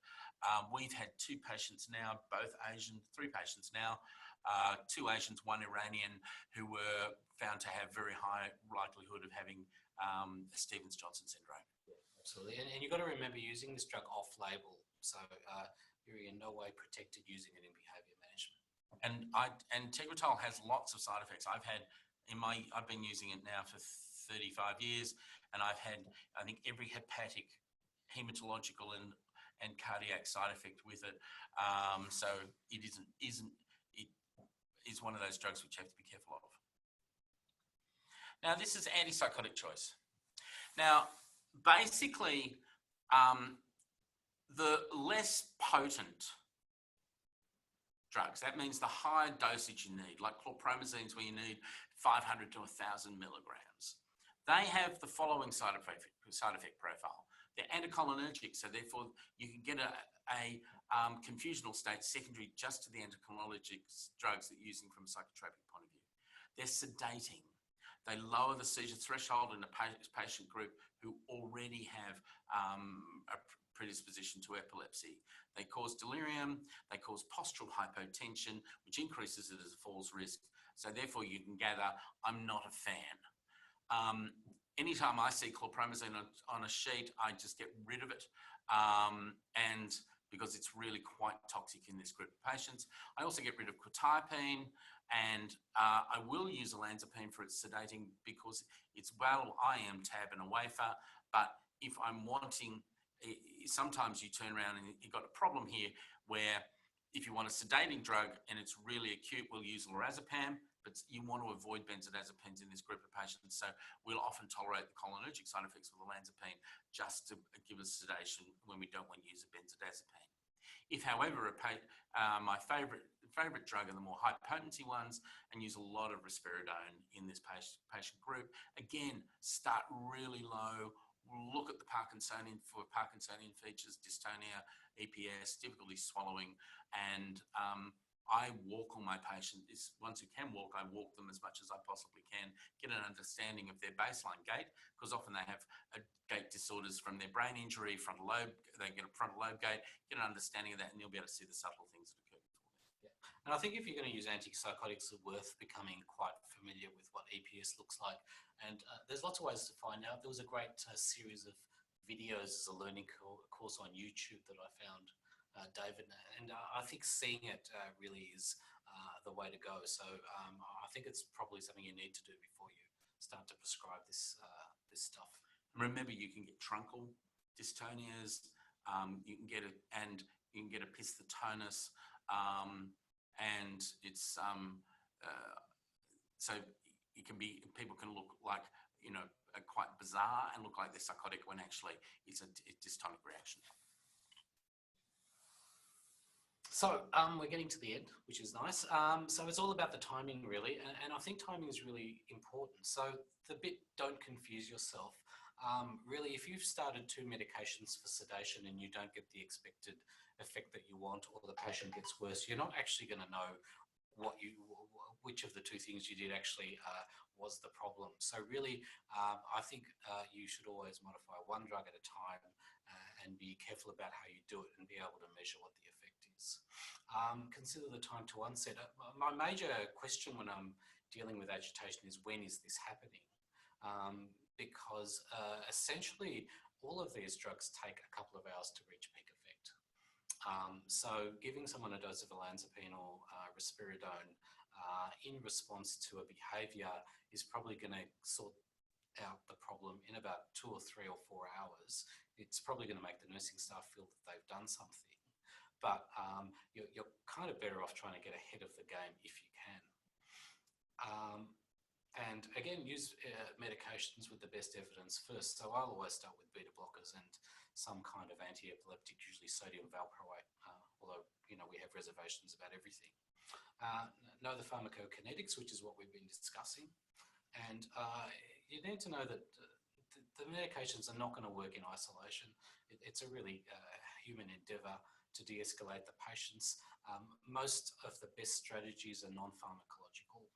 We've had two patients now, both Asian, three patients now, two Asians, one Iranian, who were found to have very high likelihood of having Stevens-Johnson syndrome. Absolutely, and you've got to remember using this drug off-label, so you're in no way protected using it in behaviour management. And Tegretol has lots of side effects. I've been using it now for 35 years, and I've had, I think, every hepatic, hematological, and cardiac side effect with it. So it is one of those drugs which you have to be careful of. Now, this is antipsychotic choice. Now, basically, the less potent drugs, that means the higher dosage you need, like chlorpromazines where you need 500 to 1,000 milligrams. They have the following side effect profile. They're anticholinergic, so therefore you can get a confusional state secondary just to the anticholinergic drugs that you're using from a psychotropic point of view. They're sedating. They lower the seizure threshold in a patient group who already have a predisposition to epilepsy. They cause delirium, they cause postural hypotension, which increases it as a falls risk. So therefore you can gather, I'm not a fan. Anytime I see chlorpromazine on a sheet, I just get rid of it. And because it's really quite toxic in this group of patients. I also get rid of quetiapine, and I will use olanzapine for its sedating because it's well, I am tab and a wafer, but if I'm wanting, sometimes you turn around and you've got a problem here where if you want a sedating drug and it's really acute, we'll use lorazepam, but you want to avoid benzodiazepines in this group of patients. So we'll often tolerate the cholinergic side effects with olanzapine just to give us sedation when we don't want to use a benzodiazepine. If, however, my favourite drug are the more high potency ones, and use a lot of risperidone in this patient group. Again, start really low. Look at the Parkinsonian features, dystonia, EPS, difficulty swallowing, and I walk all my patients. Ones who can walk, I walk them as much as I possibly can, get an understanding of their baseline gait, because often they have gait disorders from their brain injury, frontal lobe, they get a frontal lobe gait, get an understanding of that, and you'll be able to see the subtle things that occur before them. Yeah. And I think if you're going to use antipsychotics, it's worth becoming quite familiar with what EPS looks like. And there's lots of ways to find out. There was a great series of videos as a learning course on YouTube that I found, David, and I think seeing it really is the way to go. So I think it's probably something you need to do before you start to prescribe this stuff. Remember, you can get truncal dystonias, you can get a pisthiotonus, and it's so it can be, people can look like, you know, quite bizarre and look like they're psychotic when actually it's a dystonic reaction. So we're getting to the end, which is nice. So it's all about the timing, really, and I think timing is really important. So the bit, don't confuse yourself. Really, if you've started 2 medications for sedation and you don't get the expected effect that you want, or the patient gets worse, you're not actually going to know which of the 2 things you did actually was the problem. So really, I think you should always modify 1 drug at a time and be careful about how you do it and be able to measure what the effect is. Consider the time to onset. My major question when I'm dealing with agitation is, when is this happening? Because essentially all of these drugs take a couple of hours to reach peak effect. So giving someone a dose of olanzapine or risperidone in response to a behaviour is probably going to sort out the problem in about 2 or 3 or 4 hours. It's probably going to make the nursing staff feel that they've done something, but you're kind of better off trying to get ahead of the game if you can. And again, use medications with the best evidence first. So I'll always start with beta blockers and some kind of anti-epileptic, usually sodium valproate, although, you know, we have reservations about everything. Know the pharmacokinetics, which is what we've been discussing. And you need to know that the medications are not going to work in isolation. It's a really human endeavour to de-escalate the patients. Most of the best strategies are non-pharmacological,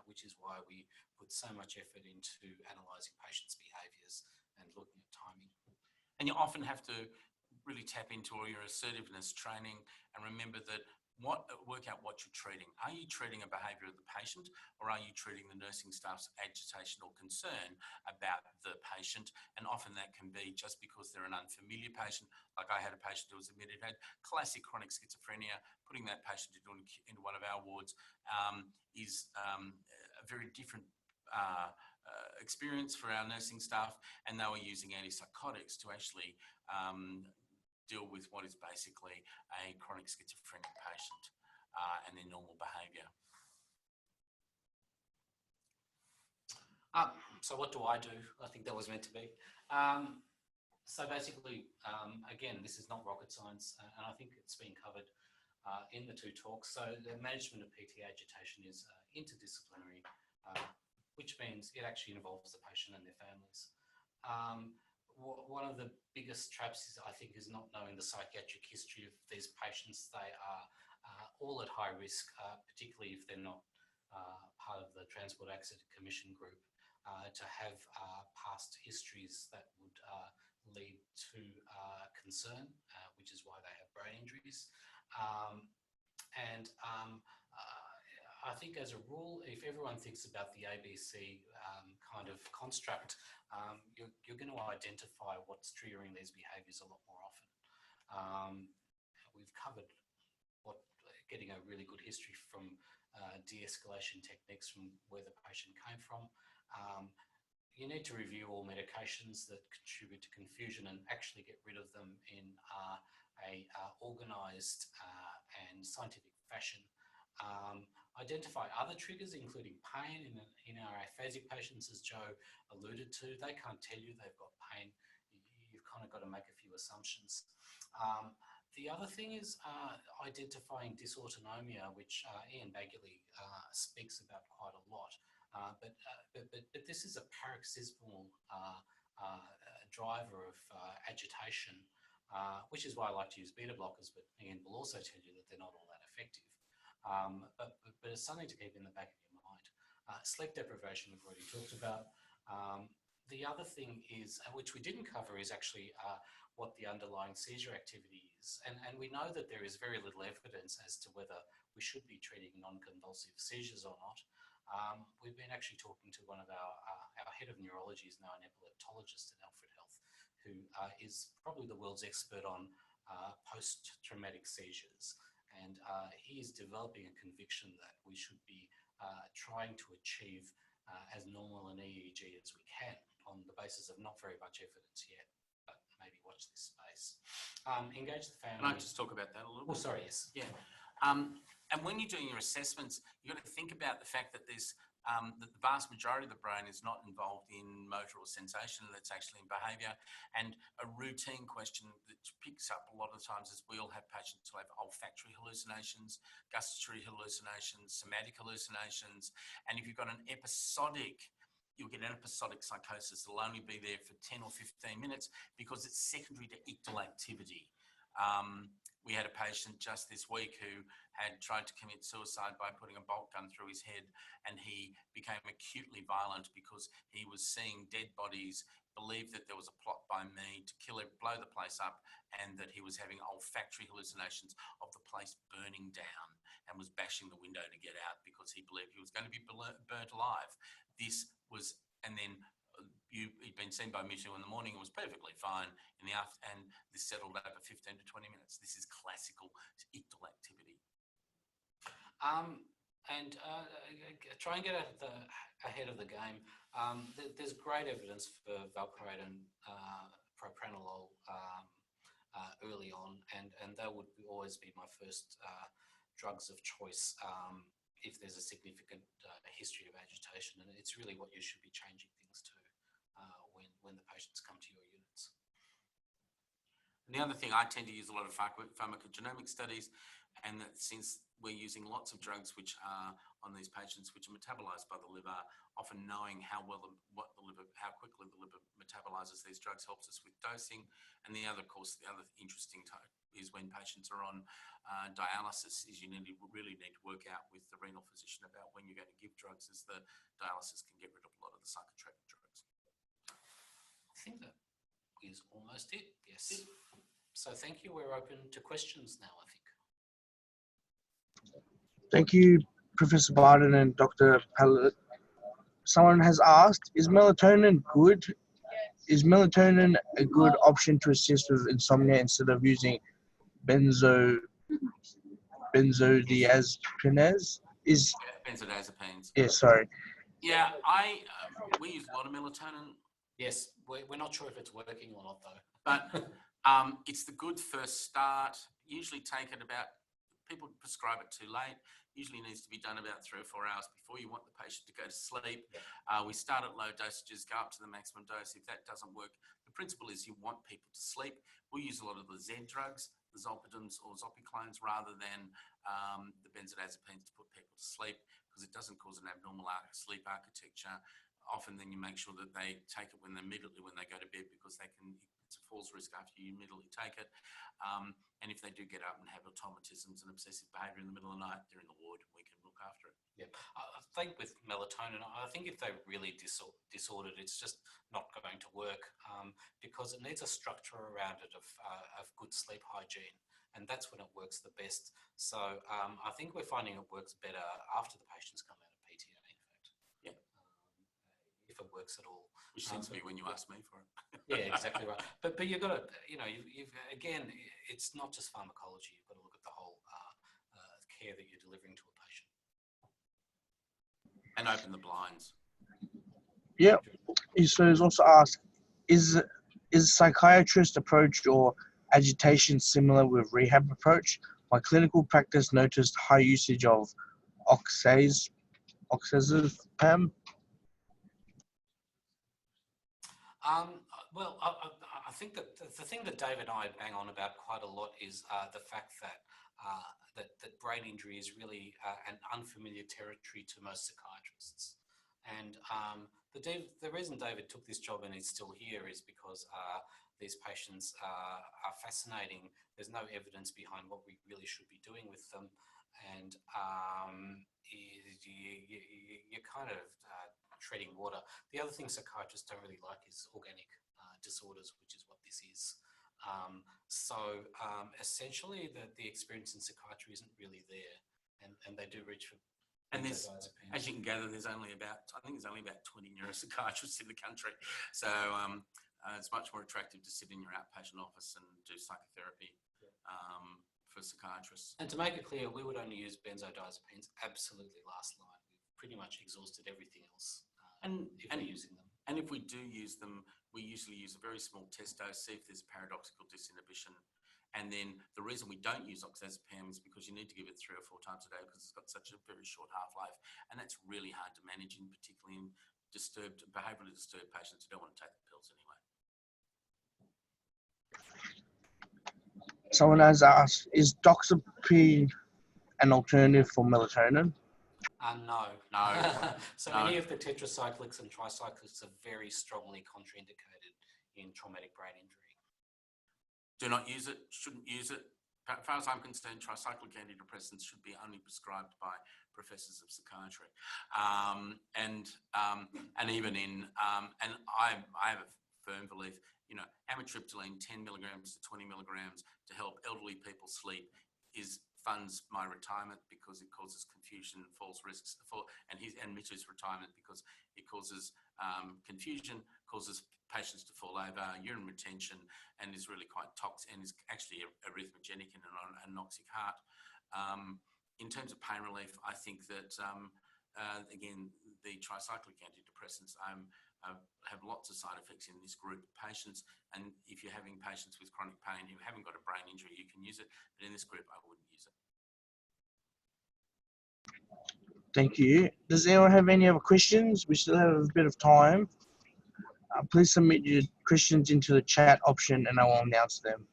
which is why we put so much effort into analysing patients' behaviours and looking at timing. And you often have to really tap into all your assertiveness training and remember that work out what you're treating. Are you treating a behaviour of the patient, or are you treating the nursing staff's agitation or concern about the patient? And often that can be just because they're an unfamiliar patient. Like I had a patient who was admitted, had classic chronic schizophrenia. Putting that patient into one of our wards is a very different experience for our nursing staff, and they were using antipsychotics to actually deal with what is basically a chronic schizophrenic patient and their normal behaviour. So what do? I think that was meant to be. So basically, again, this is not rocket science, and I think it's been covered in the 2 talks. So the management of PTA agitation is interdisciplinary, which means it actually involves the patient and their families. One of the biggest traps is, I think, is not knowing the psychiatric history of these patients. They are all at high risk, particularly if they're not part of the Transport Accident Commission group, to have past histories that would lead to concern, which is why they have brain injuries. I think as a rule, if everyone thinks about the ABC kind of construct, you're going to identify what's triggering these behaviours a lot more often. We've covered getting a really good history from de-escalation techniques from where the patient came from. You need to review all medications that contribute to confusion and actually get rid of them in a organised and scientific fashion. Identify other triggers, including pain. In our aphasic patients, as Joe alluded to, they can't tell you they've got pain. You've kind of got to make a few assumptions. The other thing is identifying dysautonomia, which Ian Bagley speaks about quite a lot. But this is a paroxysmal driver of agitation, which is why I like to use beta blockers, but Ian will also tell you that they're not all that effective. But it's something to keep in the back of your mind. Sleep deprivation we've already talked about. The other thing is, which we didn't cover, is actually what the underlying seizure activity is. And we know that there is very little evidence as to whether we should be treating non-convulsive seizures or not. We've been actually talking to one of our head of neurology, is now an epileptologist at Alfred Health, who is probably the world's expert on post-traumatic seizures. And he is developing a conviction that we should be trying to achieve as normal an EEG as we can, on the basis of not very much evidence yet, but maybe watch this space. Engage the family. Can I just talk about that a little bit? Oh, sorry, yes. Yeah. And when you're doing your assessments, you've got to think about the fact that there's that the vast majority of the brain is not involved in motor or sensation, that's actually in behaviour. And a routine question that picks up a lot of times is, we all have patients who have olfactory hallucinations, gustatory hallucinations, somatic hallucinations. And if you've got an episodic you'll get an episodic psychosis. It'll only be there for 10 or 15 minutes because it's secondary to ictal activity. We had a patient just this week who had tried to commit suicide by putting a bolt gun through his head, and he became acutely violent because he was seeing dead bodies, believed that there was a plot by me to kill him, blow the place up, and that he was having olfactory hallucinations of the place burning down, and was bashing the window to get out because he believed he was going to be burnt alive. This was, and then he'd been seen by Mithu in the morning, it was perfectly fine in the afternoon, and this settled over 15 to 20 minutes. This is classical ictal activity. Try and get ahead of the game. There's great evidence for valproate and propranolol early on, and that would always be my first drugs of choice if there's a significant history of agitation, and it's really what you should be changing things to when the patients come to your units. And the other thing, I tend to use a lot of pharmacogenomic studies, and that since we're using lots of drugs which are on these patients which are metabolized by the liver, often knowing how quickly the liver metabolizes these drugs helps us with dosing. And the other, of course, the other interesting type is when patients are on dialysis, is you really need to work out with the renal physician about when you're going to give drugs, as the dialysis can get rid of a lot of the psychotropic drugs. I think that is almost it, yes. So thank you. We're open to questions now, I think. Thank you, Professor Barton and Dr. Palit. Someone has asked, is melatonin good? Is melatonin a good option to assist with insomnia instead of using benzodiazepines? Benzodiazepines. Yeah, sorry. Yeah, we use a lot of melatonin. Yes, we're not sure if it's working or not, though. But it's the good first start. Usually take it about, people prescribe it too late. Usually needs to be done about 3 or 4 hours before you want the patient to go to sleep. We start at low dosages, go up to the maximum dose. If that doesn't work, the principle is you want people to sleep. We use a lot of the Z drugs, the zolpidem or zopiclones, rather than the benzodiazepines to put people to sleep, because it doesn't cause an abnormal sleep architecture. Often then you make sure that they take it immediately when they go to bed, because it's a false risk after you immediately take it. And if they do get up and have automatisms and obsessive behaviour in the middle of the night, they're in the ward and we can look after it. Yeah, I think with melatonin, I think if they're really disordered, it's just not going to work because it needs a structure around it of good sleep hygiene, and that's when it works the best. So I think we're finding it works better after the patients come out of PTA, in fact. Yeah. If it works at all. Which seems to be when you ask me for it. Yeah, exactly right. But you've got to, you've again, it's not just pharmacology. You've got to look at the whole care that you're delivering to a patient. And open the blinds. Yeah. So he's also asked, is psychiatrist approach or agitation similar with rehab approach? My clinical practice noticed high usage of oxazepam. Well, I think that the thing that Dave and I bang on about quite a lot is the fact that that brain injury is really an unfamiliar territory to most psychiatrists. And the reason David took this job and is still here is because these patients are fascinating. There's no evidence behind what we really should be doing with them. And you're kind of treading water. The other thing psychiatrists don't really like is organic disorders, which is what this is. Essentially, the experience in psychiatry isn't really there, and they do reach for. And there's, as you can gather, there's only about 20 neuropsychiatrists in the country. So it's much more attractive to sit in your outpatient office and do psychotherapy for psychiatrists. And to make it clear, we would only use benzodiazepines absolutely last line. We've pretty much exhausted everything else if we're using them. And if we do use them, we usually use a very small test dose, see if there's paradoxical disinhibition. And then the reason we don't use oxazepam is because you need to give it 3 or 4 times a day because it's got such a very short half-life. And that's really hard to manage, particularly in behaviourally disturbed patients who don't want to take the pills anyway. Someone has asked, is doxapine an alternative for melatonin? No. No. So No. any of the tetracyclics and tricyclics are very strongly contraindicated in traumatic brain injury. Do not use it, shouldn't use it. As far as I'm concerned, tricyclic antidepressants should be only prescribed by professors of psychiatry. And even in, and I have a firm belief, amitriptyline 10 milligrams to 20 milligrams to help elderly people sleep funds my retirement because it causes confusion, false risks, and Mithu's retirement because it causes confusion, causes patients to fall over, urine retention, and is really quite toxic and is actually arrhythmogenic in an anoxic heart. In terms of pain relief, I think that, again, the tricyclic antidepressants have lots of side effects in this group of patients. And if you're having patients with chronic pain who haven't got a brain injury, you can use it. But in this group, I wouldn't use it. Thank you. Does anyone have any other questions? We still have a bit of time. Please submit your questions into the chat option and I will announce them.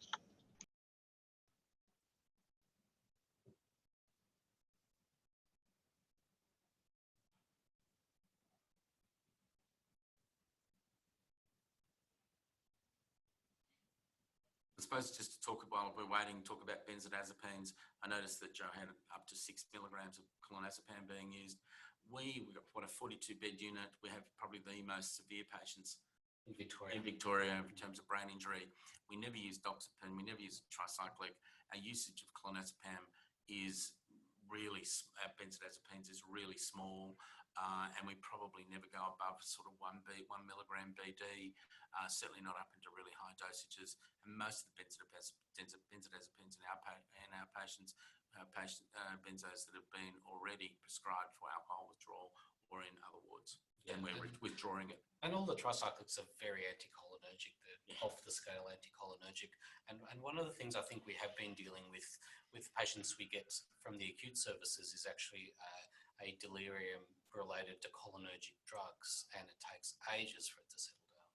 I suppose just to talk while we're waiting, talk about benzodiazepines. I noticed that Joe had up to 6 milligrams of clonazepam being used. We've got a 42-bed unit. We have probably the most severe patients in Victoria in terms of brain injury. We never use doxepin. We never use tricyclic. Our usage of clonazepam is really, benzodiazepines is really small. And we probably never go above sort of 1 milligram BD, certainly not up into really high dosages. And most of the benzodiazepines in our patients, benzos that have been already prescribed for alcohol withdrawal or in other wards, and we're withdrawing it. And all the tricyclics are very anticholinergic. They're off-the-scale anticholinergic. And one of the things I think we have been dealing with patients we get from the acute services is actually a delirium related to cholinergic drugs, and it takes ages for it to settle down.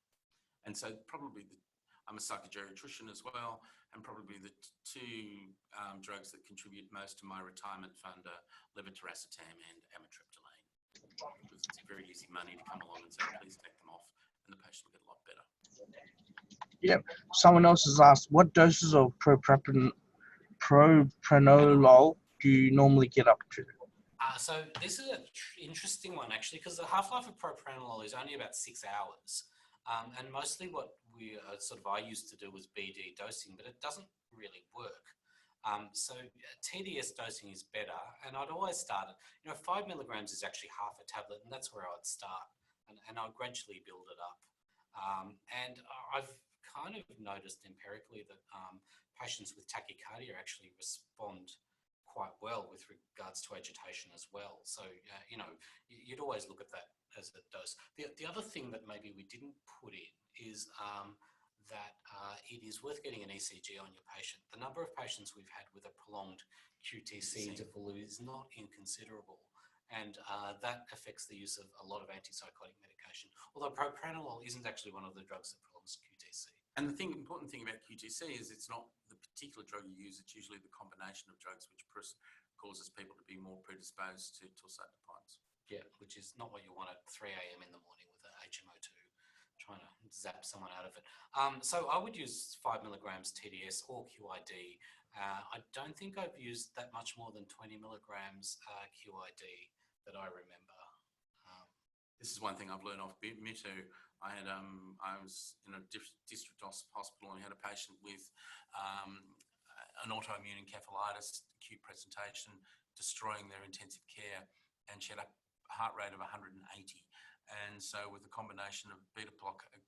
And so probably I'm a psychogeriatrician as well, and probably the two drugs that contribute most to my retirement fund are levetiracetam and amitriptyline. Because it's very easy money to come along and say, please take them off, and the patient will get a lot better. Yep. Someone else has asked, what doses of propranolol do you normally get up to? So this is an interesting one, actually, because the half-life of propranolol is only about 6 hours. And mostly what I used to do was BD dosing, but it doesn't really work. So TDS dosing is better, and I'd always start it. 5 milligrams is actually half a tablet, and that's where I'd start, and I'd gradually build it up. And I've kind of noticed empirically that patients with tachycardia actually respond quite well with regards to agitation as well. So, you'd always look at that as a dose. The other thing that maybe we didn't put in is that it is worth getting an ECG on your patient. The number of patients we've had with a prolonged QTC interval is not inconsiderable, and that affects the use of a lot of antipsychotic medication, although propranolol isn't actually one of the drugs that prolongs QTC. And the important thing about QTC is it's not the particular drug you use, it's usually the combination of drugs which causes people to be more predisposed to sulfapines. Yeah, which is not what you want at 3 a.m. in the morning with a HMO2, trying to zap someone out of it. So I would use 5 milligrams TDS or QID. I don't think I've used that much more than 20 milligrams QID that I remember. This is one thing I've learned off Mithu. I was in a district hospital and we had a patient with an autoimmune encephalitis, acute presentation, destroying their intensive care, and she had a heart rate of 180. And so with the combination of beta blockade,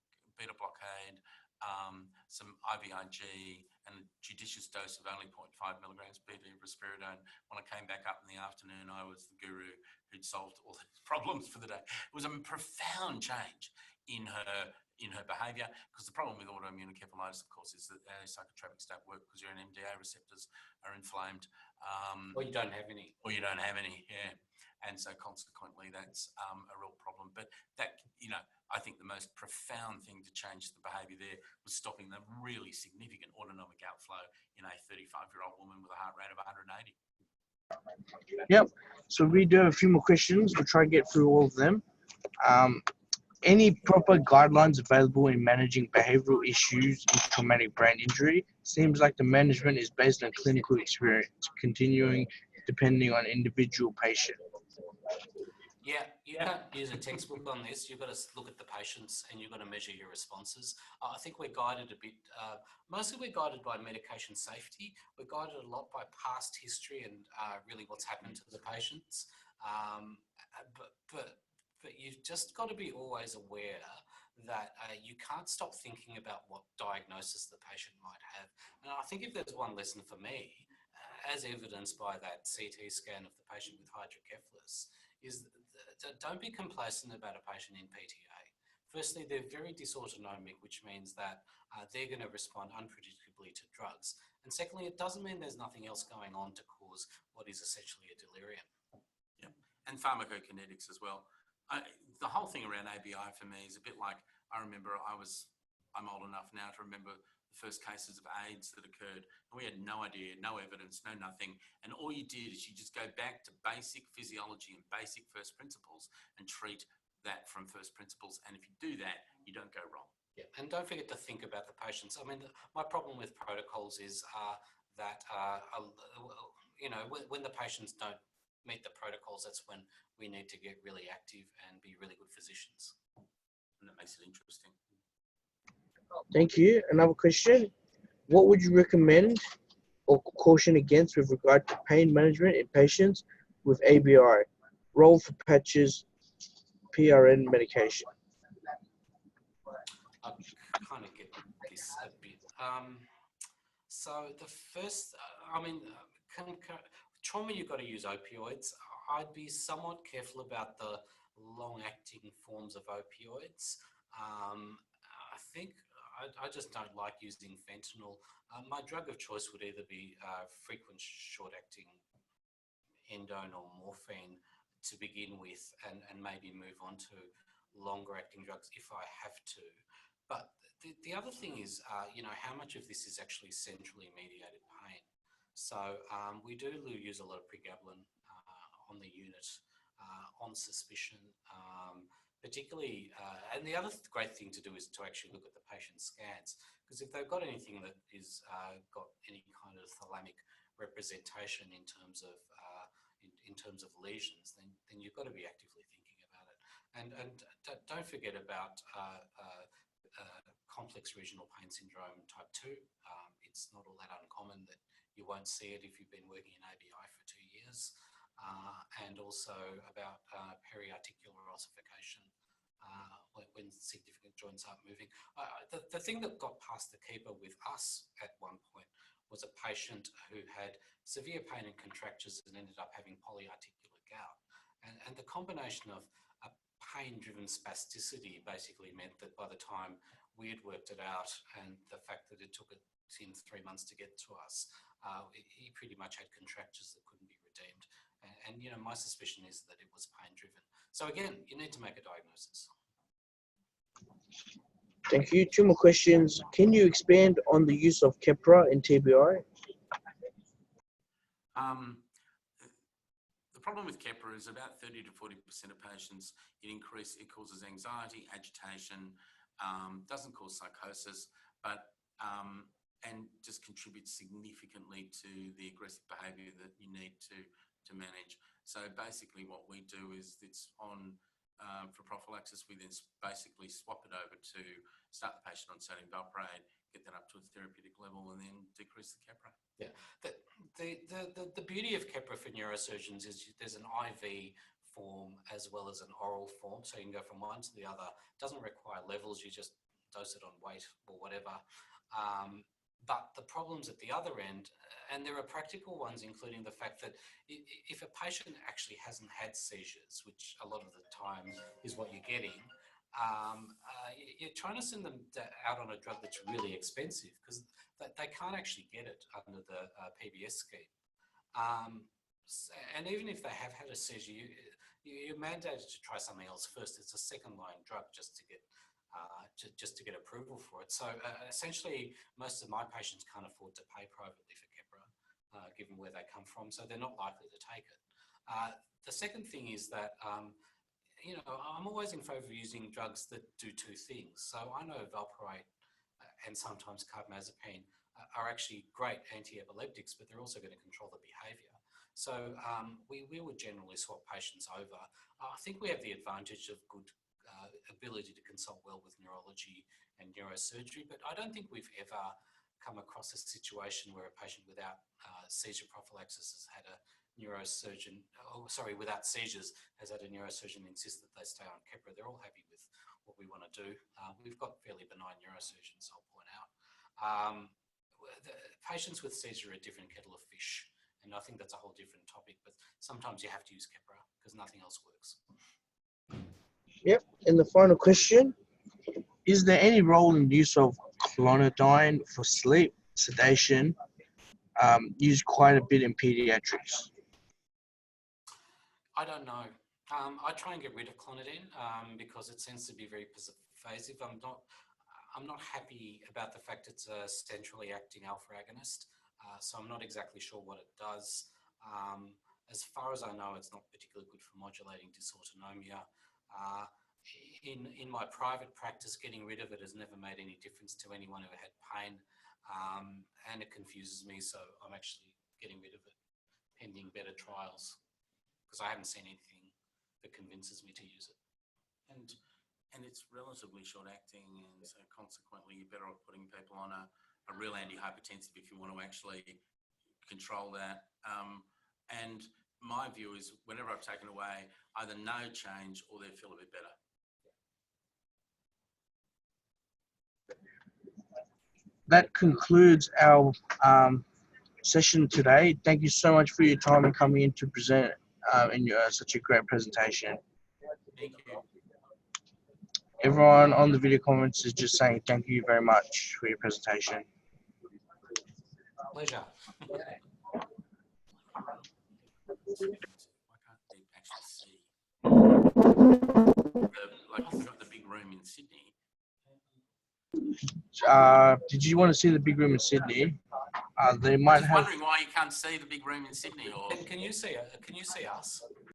some IVIG, and a judicious dose of only 0.5 milligrams BD risperidone, when I came back up in the afternoon, I was the guru who'd solved all the problems for the day. It was a profound change in her behaviour, because the problem with autoimmune encephalitis, of course, is that antipsychotropics don't work because your NMDA receptors are inflamed. Or you don't have any. Yeah. And so consequently, that's a real problem. But that, I think the most profound thing to change the behaviour there was stopping the really significant autonomic outflow in a 35-year-old woman with a heart rate of 180. Yep. So we do have a few more questions. We'll try to get through all of them. Any proper guidelines available in managing behavioral issues in traumatic brain injury? Seems like the management is based on clinical experience, continuing depending on individual patient. Yeah, you can't use a textbook on this. You've got to look at the patients and you've got to measure your responses. I think we're guided a bit, mostly we're guided by medication safety. We're guided a lot by past history and really what's happened to the patients. But you've just got to be always aware that you can't stop thinking about what diagnosis the patient might have. And I think if there's one lesson for me, as evidenced by that CT scan of the patient with hydrocephalus, is don't be complacent about a patient in PTA. Firstly, they're very dysautonomic, which means that they're going to respond unpredictably to drugs. And secondly, it doesn't mean there's nothing else going on to cause what is essentially a delirium. Yeah, and pharmacokinetics as well. The whole thing around ABI for me is a bit like, I remember I'm old enough now to remember the first cases of AIDS that occurred, and we had no idea, no evidence, no nothing. And all you did is you just go back to basic physiology and basic first principles and treat that from first principles. And if you do that, you don't go wrong. Yeah, and don't forget to think about the patients. I mean, my problem with protocols is that, you know, when the patients don't meet the protocols, that's when we need to get really active and be really good physicians. And that makes it interesting. Thank you. Another question. What would you recommend or caution against with regard to pain management in patients with ABI? Role for patches, PRN medication. I kind of get this a bit. So the first, trauma, you've got to use opioids. I'd be somewhat careful about the long-acting forms of opioids. I think I just don't like using fentanyl. My drug of choice would either be frequent short-acting endone or morphine to begin with, and maybe move on to longer-acting drugs if I have to. But the other thing is, you know, how much of this is actually centrally mediated pain. So we do use a lot of pregabalin on the unit on suspicion. Particularly, and the other great thing to do is to actually look at the patient's scans, because if they've got anything that is got any kind of thalamic representation in terms of lesions, then you've got to be actively thinking about it. And don't forget about complex regional pain syndrome type 2. It's not all that uncommon that you won't see it if you've been working in ABI for 2 years. And also about periarticular ossification when significant joints aren't moving. The thing that got past the keeper with us at one point was a patient who had severe pain and contractures and ended up having polyarticular gout. And the combination of a pain-driven spasticity basically meant that by the time we had worked it out, and the fact that it took him 3 months to get to us, he pretty much had contractures that couldn't be redeemed. And you know, my suspicion is that it was pain-driven. So again, you need to make a diagnosis. Thank you. 2 more questions. Can you expand on the use of Keppra in TBI? The problem with Keppra is about 30 to 40% of patients, it causes anxiety, agitation, doesn't cause psychosis, but and just contributes significantly to the aggressive behaviour that you need to manage. So basically what we do is it's on, for prophylaxis, we then basically swap it over to start the patient on sodium valproate, get that up to a therapeutic level, and then decrease the Keppra. Yeah, the beauty of Keppra for neurosurgeons is there's an IV form as well as an oral form, so you can go from one to the other. It doesn't require levels, you just dose it on weight or whatever. But the problems at the other end, and there are practical ones, including the fact that if a patient actually hasn't had seizures, which a lot of the time is what you're getting, you're trying to send them out on a drug that's really expensive because they can't actually get it under the PBS scheme. And even if they have had a seizure, you're mandated to try something else first. It's a second-line drug just to get approval for it. So essentially, most of my patients can't afford to pay privately for Keppra. given where they come from, so they're not likely to take it. The second thing is that, you know, I'm always in favour of using drugs that do two things. So I know valproate and sometimes carbamazepine are actually great anti-epileptics, but they're also going to control the behaviour. So we would generally swap patients over. I think we have the advantage of good ability to consult well with neurology and neurosurgery, but I don't think we've ever come across a situation where a patient without seizure prophylaxis has had a neurosurgeon, without seizures has had a neurosurgeon insist that they stay on Keppra. They're all happy with what we want to do. We've got fairly benign neurosurgeons, I'll point out. The patients with seizure are a different kettle of fish, and I think that's a whole different topic, but sometimes you have to use Keppra because nothing else works. Yep, and the final question, is there any role in the use of clonazepam for sleep sedation, used quite a bit in pediatrics? I don't know. I try and get rid of clonazepam because it seems to be very pervasive. I'm not happy about the fact it's a centrally acting alpha agonist, so I'm not exactly sure what it does. As far as I know, it's not particularly good for modulating dysautonomia. In my private practice, getting rid of it has never made any difference to anyone who had pain, and it confuses me, so I'm actually getting rid of it pending better trials because I haven't seen anything that convinces me to use it. And it's relatively short acting, and so consequently you're better off putting people on a real antihypertensive if you want to actually control that. And my view is whenever I've taken away, either no change or they feel a bit better. That concludes our session today. Thank you so much for your time and coming in to present in such a great presentation. Thank you. Everyone on the video comments is just saying thank you very much for your presentation. Pleasure. Why can't they actually see? Like you've got the big room in Sydney. Did you want to see the big room in Sydney? They I'm might just have. wondering why you can't see the big room in Sydney, or Can you see us?